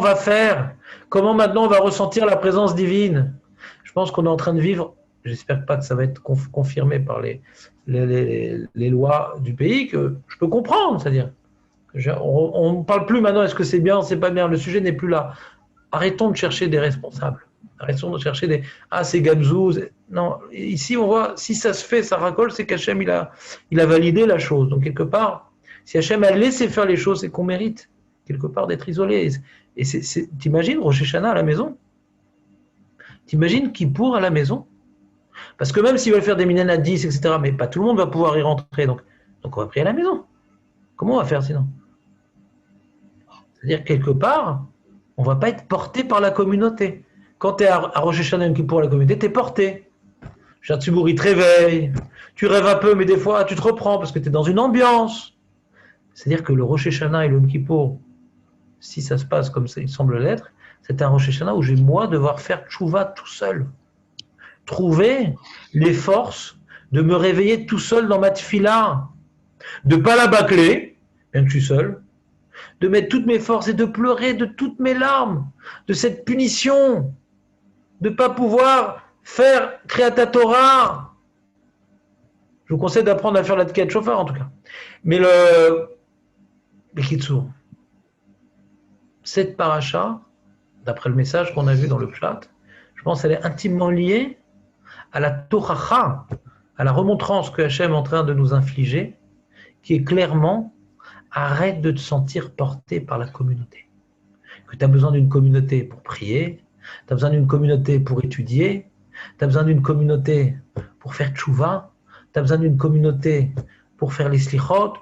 maintenant on va ressentir la présence divine ? Je pense qu'on est en train de vivre, j'espère pas que ça va être confirmé par les lois du pays, que je peux comprendre, c'est-à-dire, on ne parle plus maintenant, est-ce que c'est bien, c'est pas bien, le sujet n'est plus là. Arrêtons de chercher des responsables. Arrêtons de chercher c'est Gamzou. Non, ici on voit, si ça se fait, ça racole, c'est qu'Hachem il a validé la chose. Donc quelque part, si Hachem a laissé faire les choses, c'est qu'on mérite quelque part d'être isolé. Et t'imagines Rosh Hashanah à la maison ? T'imagines Kippour à la maison ? Parce que même s'ils veulent faire des minyan à 10, etc., mais pas tout le monde va pouvoir y rentrer. Donc on va prier à la maison. Comment on va faire sinon ? C'est-à-dire quelque part, on ne va pas être porté par la communauté. Quand tu es à Rosh Hashanah Yom Kippour, la communauté, tu es porté. Chatsubouri te réveille, tu rêves un peu, mais des fois tu te reprends parce que tu es dans une ambiance. C'est-à-dire que le Rosh Hashanah et le Yom Kippour, si ça se passe comme ça, il semble l'être, c'est un Rosh Hashanah où j'ai moi devoir faire tchouva tout seul. Trouver les forces de me réveiller tout seul dans ma tefila, de ne pas la bâcler, bien que je suis seul, de mettre toutes mes forces et de pleurer de toutes mes larmes, de cette punition, de ne pas pouvoir faire Kriyat Torah. Je vous conseille d'apprendre à faire la Tkiyat Shofar en tout cas. Mais Bekitsour, cette paracha, d'après le message qu'on a vu dans le chat, je pense qu'elle est intimement liée à la tochacha, à la remontrance que Hachem est en train de nous infliger, qui est clairement arrête de te sentir porté par la communauté. Que tu as besoin d'une communauté pour prier, tu as besoin d'une communauté pour étudier, tu as besoin d'une communauté pour faire tchouva, tu as besoin d'une communauté pour faire les slichot,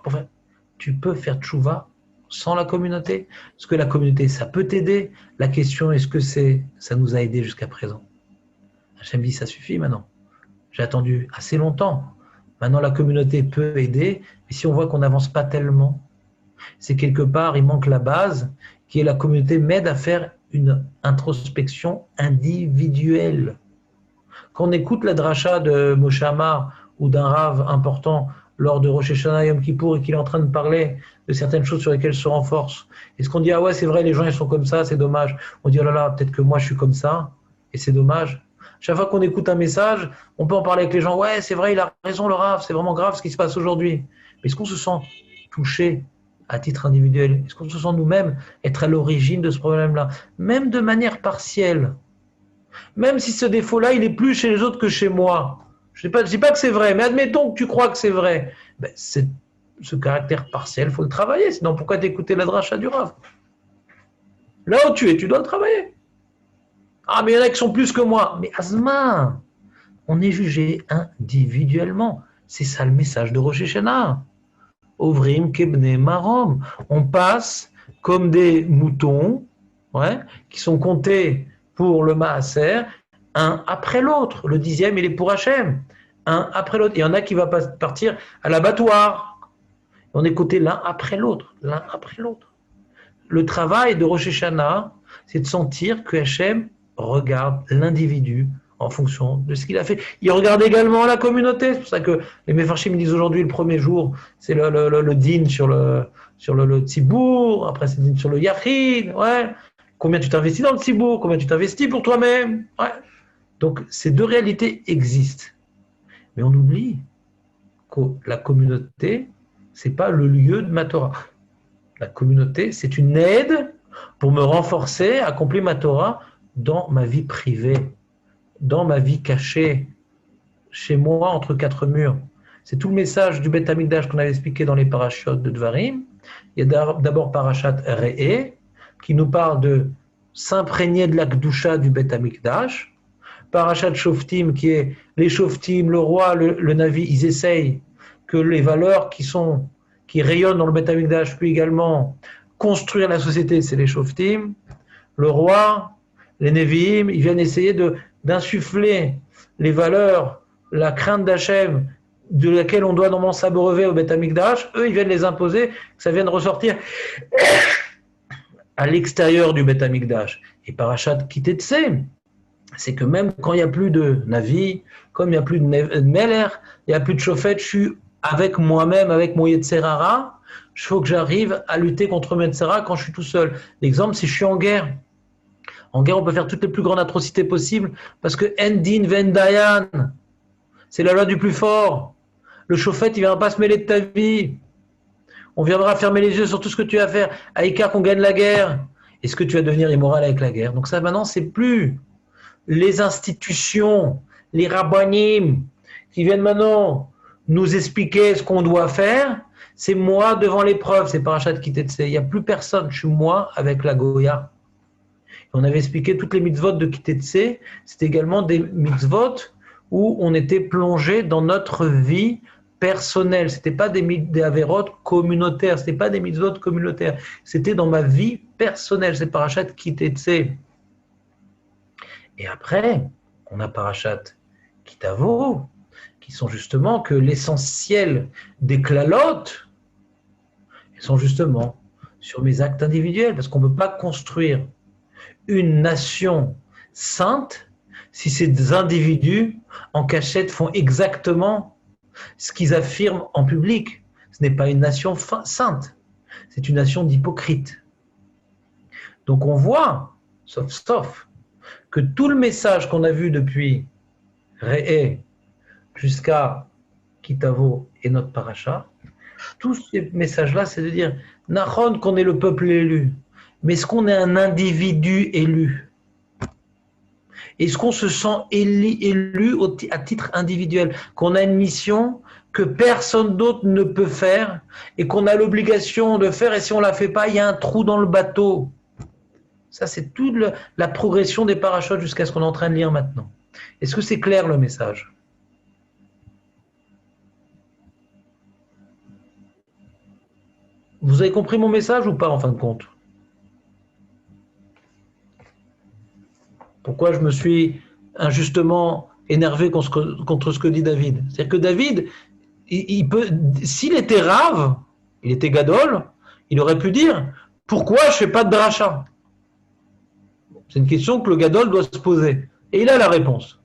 tu peux faire tchouva sans la communauté. Parce que la communauté, ça peut t'aider. La question, est-ce que ça nous a aidé jusqu'à présent? Hachem dit, ça suffit maintenant. J'ai attendu assez longtemps. Maintenant, la communauté peut aider. Mais si on voit qu'on n'avance pas tellement, c'est quelque part, il manque la base, qui est la communauté m'aide à faire une introspection individuelle. Quand on écoute la dracha de Moshe Amar ou d'un rave important lors de Rosh Hashanah Yom Kippour et qu'il est en train de parler de certaines choses sur lesquelles se renforce, est-ce qu'on dit ah ouais c'est vrai les gens ils sont comme ça, c'est dommage? On dit oh là là peut-être que moi je suis comme ça et c'est dommage. Chaque fois qu'on écoute un message, on peut en parler avec les gens, ouais c'est vrai il a raison le rave, c'est vraiment grave ce qui se passe aujourd'hui. Mais est-ce qu'on se sent touché à titre individuel? Est-ce qu'on se sent nous-mêmes être à l'origine de ce problème-là? Même de manière partielle. Même si ce défaut-là, il est plus chez les autres que chez moi. Je ne dis pas que c'est vrai, mais admettons que tu crois que c'est vrai. Ben, ce caractère partiel, il faut le travailler. Sinon, pourquoi t'écouter la dracha du Rav? Là où tu es, tu dois le travailler. Ah, mais il y en a qui sont plus que moi. Mais Azma, on est jugé individuellement. C'est ça le message de Rosh Hashanah. Ovrim kebne marom. On passe comme des moutons qui sont comptés pour le maaser, un après l'autre. Le 10e, il est pour Hachem. Un après l'autre. Il y en a qui va partir à l'abattoir. On est coté l'un après l'autre. L'un après l'autre. Le travail de Rosh Hashanah, c'est de sentir que Hachem regarde l'individu en fonction de ce qu'il a fait. Il regarde également la communauté. C'est pour ça que les Mefarshim disent aujourd'hui, le premier jour, c'est le din sur le tzibour, après c'est le din sur le yachid, Combien tu t'investis dans le tzibour, combien tu t'investis pour toi-même. Donc ces deux réalités existent. Mais on oublie que la communauté, c'est pas le lieu de ma Torah. La communauté, c'est une aide pour me renforcer, accomplir ma Torah dans ma vie privée, dans ma vie cachée, chez moi, entre quatre murs. C'est tout le message du Beth Amikdash qu'on avait expliqué dans les parachutes de Dvarim. Il y a d'abord parachat Re'eh, qui nous parle de s'imprégner de la Kedusha du Beth Amikdash. Parachat Shoftim, qui est les Shoftim, le roi, le Navi, ils essayent que les valeurs qui rayonnent dans le Beth Amikdash puissent également construire la société, c'est les Shoftim. Le roi, les Nevi'im, ils viennent essayer d'insuffler les valeurs, la crainte d'Hachem, de laquelle on doit normalement s'abreuver au Beth Amikdash. Eux, ils viennent les imposer, que ça vienne ressortir à l'extérieur du Beth Amikdash. Et Parashat Kitetse, c'est que même quand il n'y a plus de Navi, comme il n'y a plus de Meler, il n'y a plus de Shofet, je suis avec moi-même, avec mon Yetzerara, il faut que j'arrive à lutter contre mon Yetzerara quand je suis tout seul. L'exemple, c'est je suis en guerre. En guerre, on peut faire toutes les plus grandes atrocités possibles parce que Endin Vendayan, c'est la loi du plus fort. Le Shofet, il ne viendra pas se mêler de ta vie. On viendra fermer les yeux sur tout ce que tu vas faire. Aïka qu'on gagne la guerre. Est-ce que tu vas devenir immoral avec la guerre? Donc ça, maintenant, c'est plus les institutions, les rabbanim qui viennent maintenant nous expliquer ce qu'on doit faire. C'est moi devant l'épreuve. C'est Parashat Kitetse. Il n'y a plus personne. Je suis moi avec la Goya. On avait expliqué toutes les mitzvot de Kitetse. C'est également des mitzvot où on était plongé dans notre vie personnelle. C'était pas des avérotes communautaires, c'était pas des mitzvot communautaires. C'était dans ma vie personnelle. C'est Parashat Kitetse. Et après, on a Parashat Kitavo, qui sont justement que l'essentiel des klalotes, ils sont justement sur mes actes individuels, parce qu'on ne peut pas construire une nation sainte si ces individus en cachette font exactement ce qu'ils affirment en public. Ce n'est pas une nation sainte, c'est une nation d'hypocrites. Donc on voit, sauf, que tout le message qu'on a vu depuis Re'eh jusqu'à Kitavo et notre paracha, tous ces messages-là, c'est de dire Nachon qu'on est le peuple élu. Mais est-ce qu'on est un individu élu? Est-ce qu'on se sent élu à titre individuel? Qu'on a une mission que personne d'autre ne peut faire et qu'on a l'obligation de faire, et si on ne la fait pas, il y a un trou dans le bateau. Ça, c'est toute la progression des parachutes jusqu'à ce qu'on est en train de lire maintenant. Est-ce que c'est clair le message? Vous avez compris mon message ou pas en fin de compte? Pourquoi je me suis injustement énervé contre ce que dit David? C'est-à-dire que David, il peut, s'il était rave, il était gadol, il aurait pu dire pourquoi je ne fais pas de dracha? C'est une question que le gadol doit se poser. Et il a la réponse.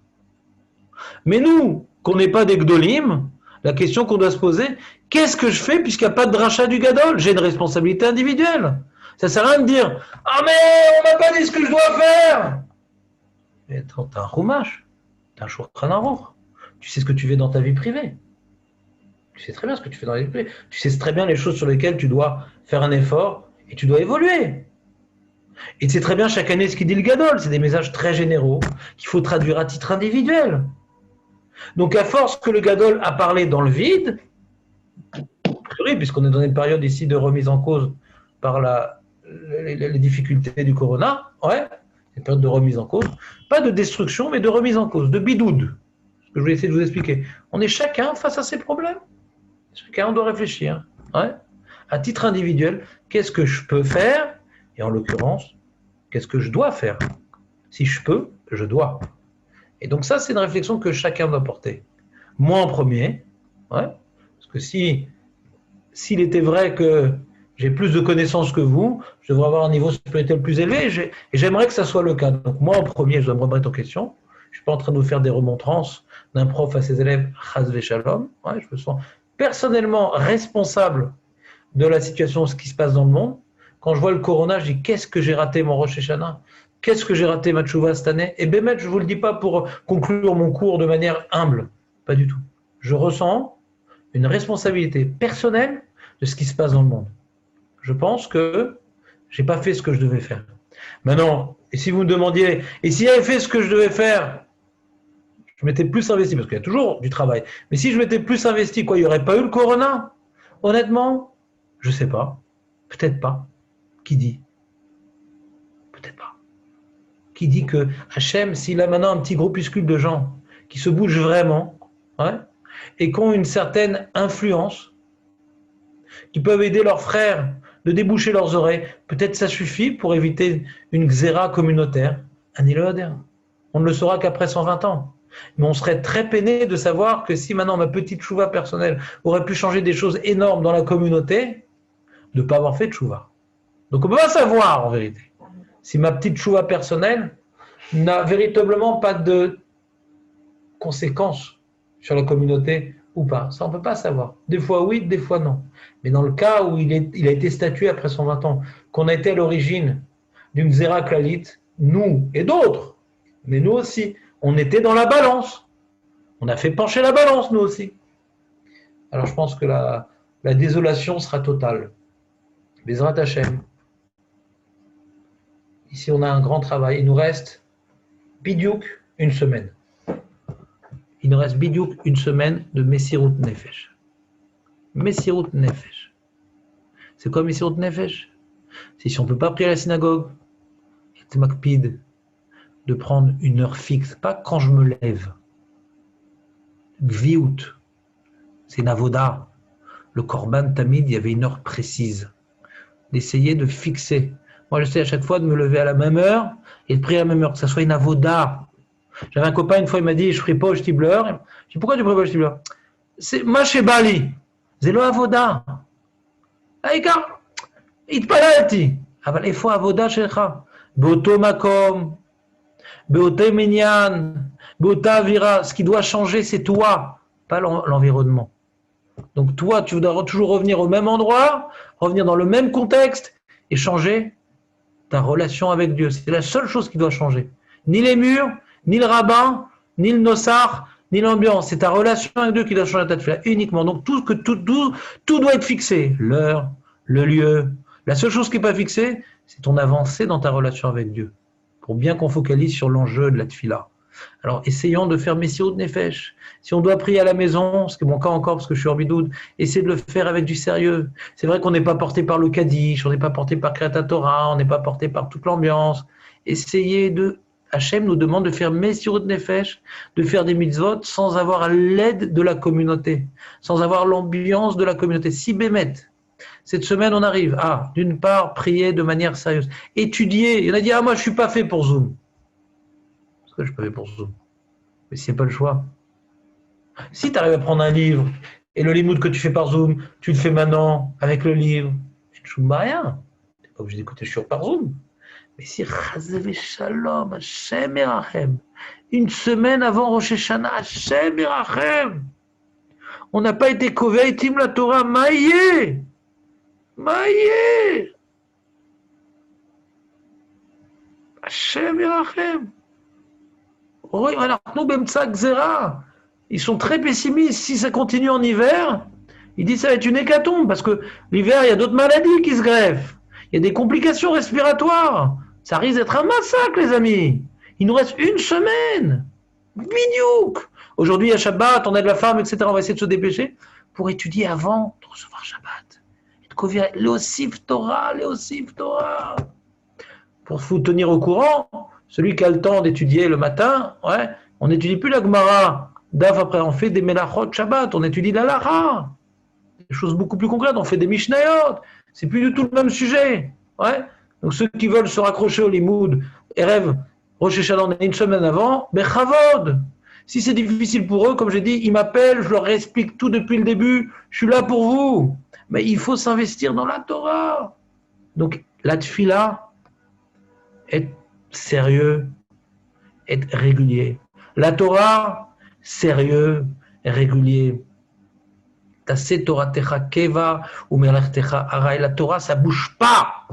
Mais nous, qu'on n'est pas des gdolim, la question qu'on doit se poser, qu'est-ce que je fais puisqu'il n'y a pas de dracha du gadol? J'ai une responsabilité individuelle. Ça ne sert à rien de dire ah mais on m'a pas dit ce que je dois faire. Mais t'as un chumash, t'as un shulchan aruch. Tu sais ce que tu fais dans ta vie privée. Tu sais très bien ce que tu fais dans la vie privée. Tu sais très bien les choses sur lesquelles tu dois faire un effort et tu dois évoluer. Et tu sais très bien chaque année ce qu'il dit le gadol. C'est des messages très généraux qu'il faut traduire à titre individuel. Donc à force que le gadol a parlé dans le vide, puisqu'on est dans une période ici de remise en cause par les difficultés du corona, ouais, une période de remise en cause, pas de destruction, mais de remise en cause, de bidoud. Ce que je vais essayer de vous expliquer. On est chacun face à ses problèmes. Chacun doit réfléchir. Ouais. À titre individuel, qu'est-ce que je peux faire? Et en l'occurrence, qu'est-ce que je dois faire? Si je peux, je dois. Et donc ça, c'est une réflexion que chacun doit porter. Moi en premier, ouais, parce que s'il était vrai que j'ai plus de connaissances que vous, je devrais avoir un niveau spirituel plus élevé, et j'aimerais que ça soit le cas. Donc moi en premier, je dois me remettre en question. Je ne suis pas en train de vous faire des remontrances d'un prof à ses élèves, chas v'shalom. Ouais, je me sens personnellement responsable de la situation, ce qui se passe dans le monde. Quand je vois le corona, je dis qu'est-ce que j'ai raté mon Rosh Hashanah? Qu'est-ce que j'ai raté ma tchouva cette année? Et Bémet, je ne vous le dis pas pour conclure mon cours de manière humble, pas du tout. Je ressens une responsabilité personnelle de ce qui se passe dans le monde. Je pense que je n'ai pas fait ce que je devais faire. Maintenant, et si vous me demandiez, et si j'avais fait ce que je devais faire, je m'étais plus investi, parce qu'il y a toujours du travail, mais si je m'étais plus investi, quoi, il n'y aurait pas eu le corona? Honnêtement, je ne sais pas. Peut-être pas. Qui dit? Peut-être pas. Qui dit que Hachem, s'il a maintenant un petit groupuscule de gens qui se bougent vraiment, ouais, et qui ont une certaine influence, qui peuvent aider leurs frères de déboucher leurs oreilles, peut-être ça suffit pour éviter une xéra communautaire. On ne le saura qu'après 120 ans. Mais on serait très peiné de savoir que si maintenant ma petite chouva personnelle aurait pu changer des choses énormes dans la communauté, de ne pas avoir fait de chouva. Donc on ne peut pas savoir en vérité si ma petite chouva personnelle n'a véritablement pas de conséquences sur la communauté ou pas. Ça on ne peut pas savoir. Des fois oui, des fois non. Mais dans le cas où il a été statué après 120 ans, qu'on a été à l'origine d'une xéra klalite, nous et d'autres, mais nous aussi, on était dans la balance. On a fait pencher la balance, nous aussi. Alors je pense que la désolation sera totale. Bezrat Hashem. Ici, on a un grand travail. Il nous reste bidiouk une semaine. Il nous reste bidiouk une semaine de Messirut Nefesh. Messirut Nefesh. C'est quoi Messirut Nefesh? C'est si on ne peut pas prier à la synagogue, c'est makpid de prendre une heure fixe, pas quand je me lève. Gviout, c'est une avoda. Le korban tamid, il y avait une heure précise. D'essayer de fixer. Moi, j'essaie à chaque fois de me lever à la même heure et de prier à la même heure, que ça soit une avoda. J'avais un copain, une fois, il m'a dit, je ne prie pas au Shtibler. Je dis, pourquoi tu ne pries pas au Shtibler? C'est moi chez Bali. C'est le avoda. Aïkar, il te palalti. Il faut avoda shecha. Beoto makom. Beote minyan. Beota avira. Ce qui doit changer, c'est toi, pas l'environnement. Donc toi, tu dois toujours revenir au même endroit, revenir dans le même contexte et changer ta relation avec Dieu. C'est la seule chose qui doit changer. Ni les murs, ni le rabbin, ni le nossar, ni l'ambiance. C'est ta relation avec Dieu qui doit changer ta tefila uniquement. Donc tout doit être fixé. L'heure, le lieu. La seule chose qui n'est pas fixée, c'est ton avancée dans ta relation avec Dieu, pour bien qu'on focalise sur l'enjeu de la tefila. Alors, essayons de faire Messirut Nefesh. Si on doit prier à la maison, ce qui est mon cas encore parce que je suis en bidoud, essayez de le faire avec du sérieux. C'est vrai qu'on n'est pas porté par le Kaddish, on n'est pas porté par Kriyat Torah, on n'est pas porté par toute l'ambiance. Essayez de... Hachem nous demande de faire Messirut Nefesh, de faire des mitzvot sans avoir l'aide de la communauté, sans avoir l'ambiance de la communauté. Si Bémet, cette semaine on arrive à, d'une part, prier de manière sérieuse, étudier. Il y en a dit, moi je ne suis pas fait pour Zoom. Parce que je peux aller pour Zoom. Mais c'est pas le choix. Si tu arrives à prendre un livre et le limoud que tu fais par Zoom, tu le fais maintenant avec le livre, tu ne choumes rien. Tu n'es pas obligé d'écouter sur par Zoom. Mais si Chazev Shalom, Hashem Erachem, une semaine avant Rosh Hashanah, Hashem Erachem, on n'a pas été Koveitim la Torah, Maïe, Hashem Erachem. Oui, alors nous, Bemtsa Xera, ils sont très pessimistes. Si ça continue en hiver, ils disent que ça va être une hécatombe, parce que l'hiver, il y a d'autres maladies qui se greffent. Il y a des complications respiratoires. Ça risque d'être un massacre, les amis. Il nous reste une semaine. Bidiouk. Aujourd'hui, à Shabbat, on aide la femme, etc. On va essayer de se dépêcher pour étudier avant de recevoir Shabbat. Léosif Torah. Pour vous tenir au courant, celui qui a le temps d'étudier le matin, on n'étudie plus la Gemara. Daf après, on fait des Melachot Shabbat, on étudie la Lacha. Des choses beaucoup plus concrètes, on fait des Mishnayot. C'est plus du tout le même sujet. Donc ceux qui veulent se raccrocher au limoud, Erev, Rosh Hashanah, on est une semaine avant, Bechavod. Si c'est difficile pour eux, comme j'ai dit, ils m'appellent, je leur explique tout depuis le début, je suis là pour vous. Mais il faut s'investir dans la Torah. Donc la tefila, être sérieux, être régulier. La Torah, sérieux, régulier. Taseh Torah techa keva ou melech techa aray. La Torah, ça bouge pas.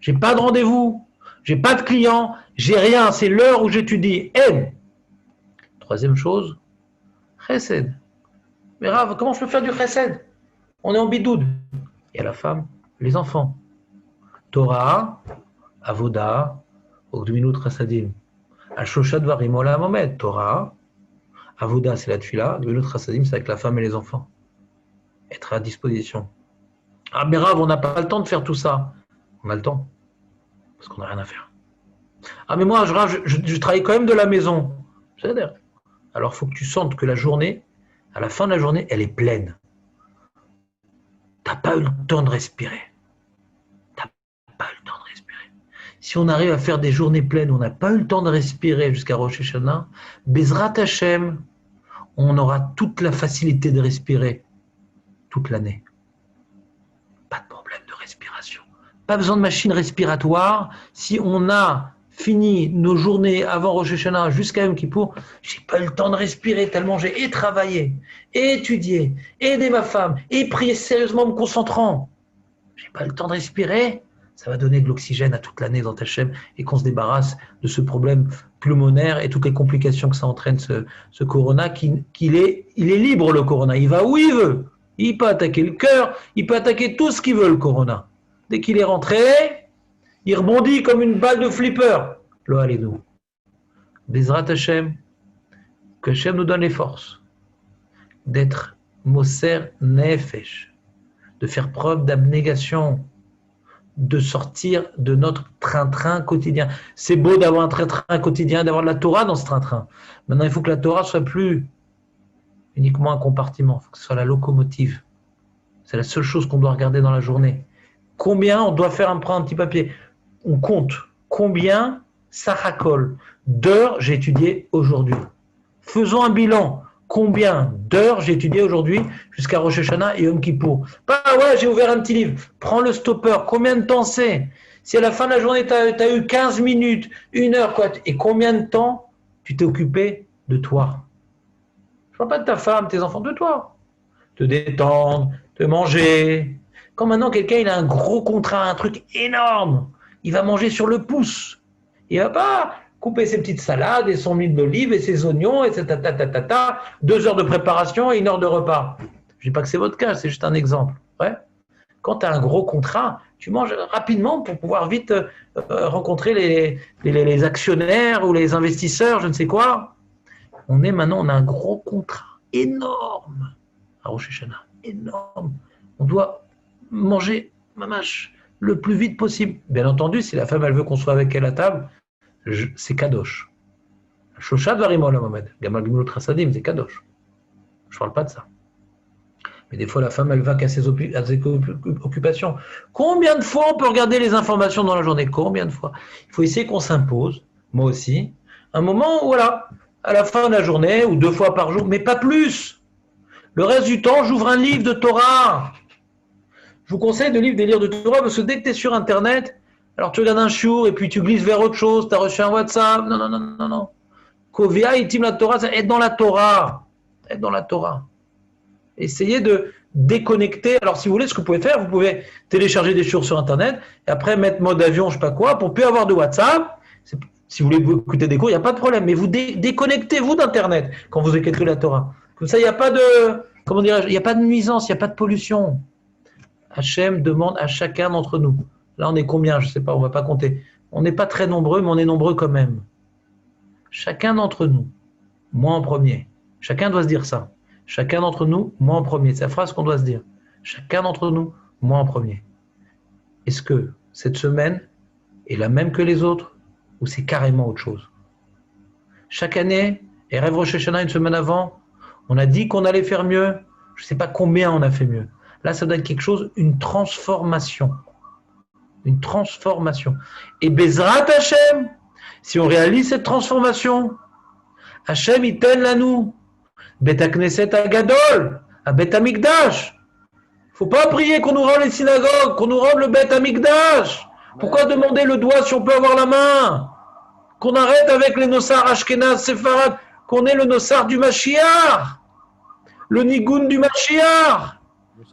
J'ai pas de rendez-vous, j'ai pas de client, j'ai rien. C'est l'heure où j'étudie. Troisième chose, chesed. Mais Rav, comment je peux faire du chesed? On est en bidoud. Il y a la femme, les enfants. Torah, avoda, ogdminut chasadim. Al-shoshat varim olam omed. Torah, avoda, c'est la tefila, ogdminut chasadim, c'est avec la femme et les enfants. Être à disposition. Ah, mais Rav, on n'a pas le temps de faire tout ça. On a le temps, parce qu'on n'a rien à faire. Ah, mais moi, je travaille quand même de la maison. C'est-à-dire, alors il faut que tu sentes que la journée, à la fin de la journée, elle est pleine. Tu n'as pas eu le temps de respirer. Si on arrive à faire des journées pleines où on n'a pas eu le temps de respirer jusqu'à Rosh Hashanah, Bezrat Hashem, on aura toute la facilité de respirer toute l'année. Pas de problème de respiration. Pas besoin de machine respiratoire. Si on a fini nos journées avant Rosh Hashanah jusqu'à Yom Kippour, j'ai pas eu le temps de respirer tellement j'ai travaillé, étudié, aidé ma femme, et prié sérieusement en me concentrant. J'ai pas eu le temps de respirer. Ça va donner de l'oxygène à toute l'année dans ta Hachem et qu'on se débarrasse de ce problème pulmonaire et toutes les complications que ça entraîne, ce corona, il est libre le corona, il va où il veut. Il peut attaquer le cœur, il peut attaquer tout ce qu'il veut le corona. Dès qu'il est rentré, il rebondit comme une balle de flipper. Lo aledou. Bezrat Hashem, que Hashem nous donne les forces d'être Moser Nefesh, de faire preuve d'abnégation, de sortir de notre train-train quotidien. C'est beau d'avoir un train-train quotidien, d'avoir de la Torah dans ce train-train. Maintenant, il faut que la Torah soit plus uniquement un compartiment, il faut que ce soit la locomotive. C'est la seule chose qu'on doit regarder dans la journée. Combien on doit faire un petit papier? On compte combien ça racole d'heures j'ai étudié aujourd'hui. Faisons un bilan. Combien d'heures j'ai étudié aujourd'hui jusqu'à Rosh Hashanah et Yom Kippour? Pas ouais, j'ai ouvert un petit livre. Prends le stopper. Combien de temps c'est? Si à la fin de la journée, tu as eu 15 minutes, 1 heure, quoi. Et combien de temps tu t'es occupé de toi? Je ne parle pas de ta femme, tes enfants, de toi. Te détendre, te manger. Quand maintenant quelqu'un il a un gros contrat, un truc énorme, il va manger sur le pouce. Il ne va pas couper ses petites salades et son huile d'olive et ses oignons et ses 2 heures de préparation et 1 heure de repas. Je ne dis pas que c'est votre cas, c'est juste un exemple. Ouais. Quand tu as un gros contrat, tu manges rapidement pour pouvoir vite rencontrer les actionnaires ou les investisseurs, je ne sais quoi. On a un gros contrat énorme à Rosh Hashanah, énorme. On doit manger mamash le plus vite possible. Bien entendu, si la femme elle veut qu'on soit avec elle à table, c'est kadosh. Shoshat varimol Mohamed, Gamal Gimel Trasadim, c'est kadosh. Je ne parle pas de ça. Mais des fois, la femme, elle va qu'à ses occupations. Combien de fois on peut regarder les informations dans la journée? Combien de fois? Il faut essayer qu'on s'impose, moi aussi, un moment où, voilà, à la fin de la journée, ou 2 fois par jour, mais pas plus. Le reste du temps, j'ouvre un livre de Torah. Je vous conseille de lire des livres de Torah, parce que dès que tu es sur Internet, alors tu regardes un shiur, et puis tu glisses vers autre chose, tu as reçu un WhatsApp. Non, non, non, non, non. Kovia, itim la Torah, c'est être dans la Torah. Être dans la Torah. Essayez de déconnecter. Alors, si vous voulez, ce que vous pouvez faire, vous pouvez télécharger des choses sur Internet et après mettre mode avion, je ne sais pas quoi, pour ne plus avoir de WhatsApp. Si vous voulez écouter des cours, il n'y a pas de problème. Mais vous déconnectez-vous d'Internet quand vous écoutez la Torah. Comme ça, il n'y a pas de, comment dirais-je, il n'y a pas de nuisance, il n'y a pas de pollution. Hachem demande à chacun d'entre nous. Là, on est combien? Je ne sais pas, on ne va pas compter. On n'est pas très nombreux, mais on est nombreux quand même. Chacun d'entre nous, moi en premier. Chacun doit se dire ça. Chacun d'entre nous, moi en premier. C'est la phrase qu'on doit se dire. Chacun d'entre nous, moi en premier. Est-ce que cette semaine est la même que les autres ou c'est carrément autre chose? Chaque année, et Rêve Rosh Hashanah une semaine avant, on a dit qu'on allait faire mieux. Je ne sais pas combien on a fait mieux. Là, ça doit être quelque chose, une transformation. Une transformation. Et Bezrat Hashem, si on réalise cette transformation, Hashem, il t'aide là nous. Bet HaKnesset Agadol, à Bet HaMikdash. Il ne faut pas prier qu'on nous rende les synagogues, qu'on nous rende le Bet HaMikdash. Pourquoi demander le doigt si on peut avoir la main? Qu'on arrête avec les Nossar Ashkenaz, Sepharad, qu'on ait le Nossar du Mashiach, le Nigun du Mashiach.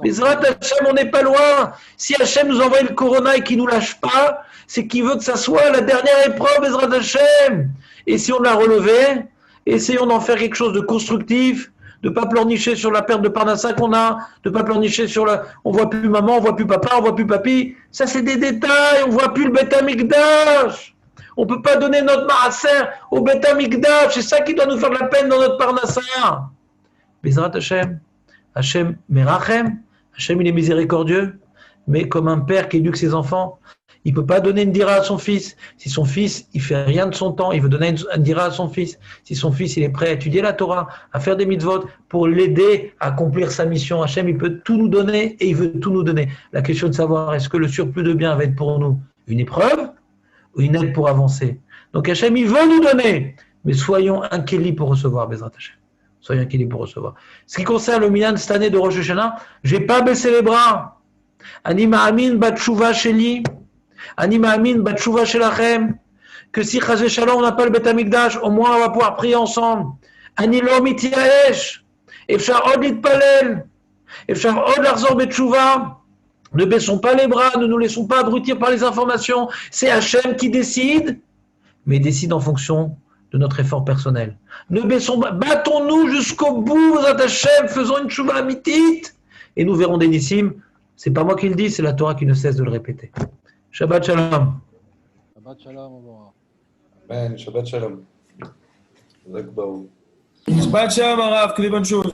Bezrat Hashem, on n'est pas loin. Si Hashem nous envoie le Corona et qu'il ne nous lâche pas, c'est qu'il veut que ça soit la dernière épreuve, Bezrat Hashem. Et si on l'a relevé, essayons d'en faire quelque chose de constructif, de ne pas pleurnicher sur la perte de Parnassa qu'on a, de ne pas pleurnicher sur la... On ne voit plus maman, on ne voit plus papa, on ne voit plus papy. Ça, c'est des détails. On ne voit plus le Beth Amikdash. On ne peut pas donner notre maaser au Beth Amikdash. C'est ça qui doit nous faire de la peine dans notre Parnassa. Bezrat Hashem, Hashem Merachem, Hashem il est miséricordieux, mais comme un père qui éduque ses enfants, il ne peut pas donner une dira à son fils. Si son fils, il ne fait rien de son temps, il veut donner une dira à son fils. Si son fils, il est prêt à étudier la Torah, à faire des mitzvot, pour l'aider à accomplir sa mission, Hachem, il peut tout nous donner et il veut tout nous donner. La question de savoir, est-ce que le surplus de biens va être pour nous une épreuve ou une aide pour avancer? Donc Hachem, il veut nous donner, mais soyons inquiets pour recevoir, Bezrat Hachem. Soyons inquiets pour recevoir. Ce qui concerne le minyan cette année de Rosh Hashanah, je n'ai pas baissé les bras. Ani ma'amin bat tshuva sheli. Ani ma'amin bat tshuva shelachem, que si Chazé Shalom on n'a pas le Bet HaMikdash, au moins on va pouvoir prier ensemble. Ani lo mityaesh, efshar od litpalel, efshar od larzor betshuva. Ne baissons pas les bras, ne nous laissons pas abrutir par les informations. C'est Hachem qui décide, mais il décide en fonction de notre effort personnel. Ne battons-nous jusqu'au bout, Hachem, faisons une tshuva amitit, et nous verrons des nissim. C'est pas moi qui le dis, c'est la Torah qui ne cesse de le répéter. Shabbat Shalom. Shabbat Shalom, au revoir. Amen. Shabbat Shalom. Shabbat Shalom, Arav, que des bonnes choses.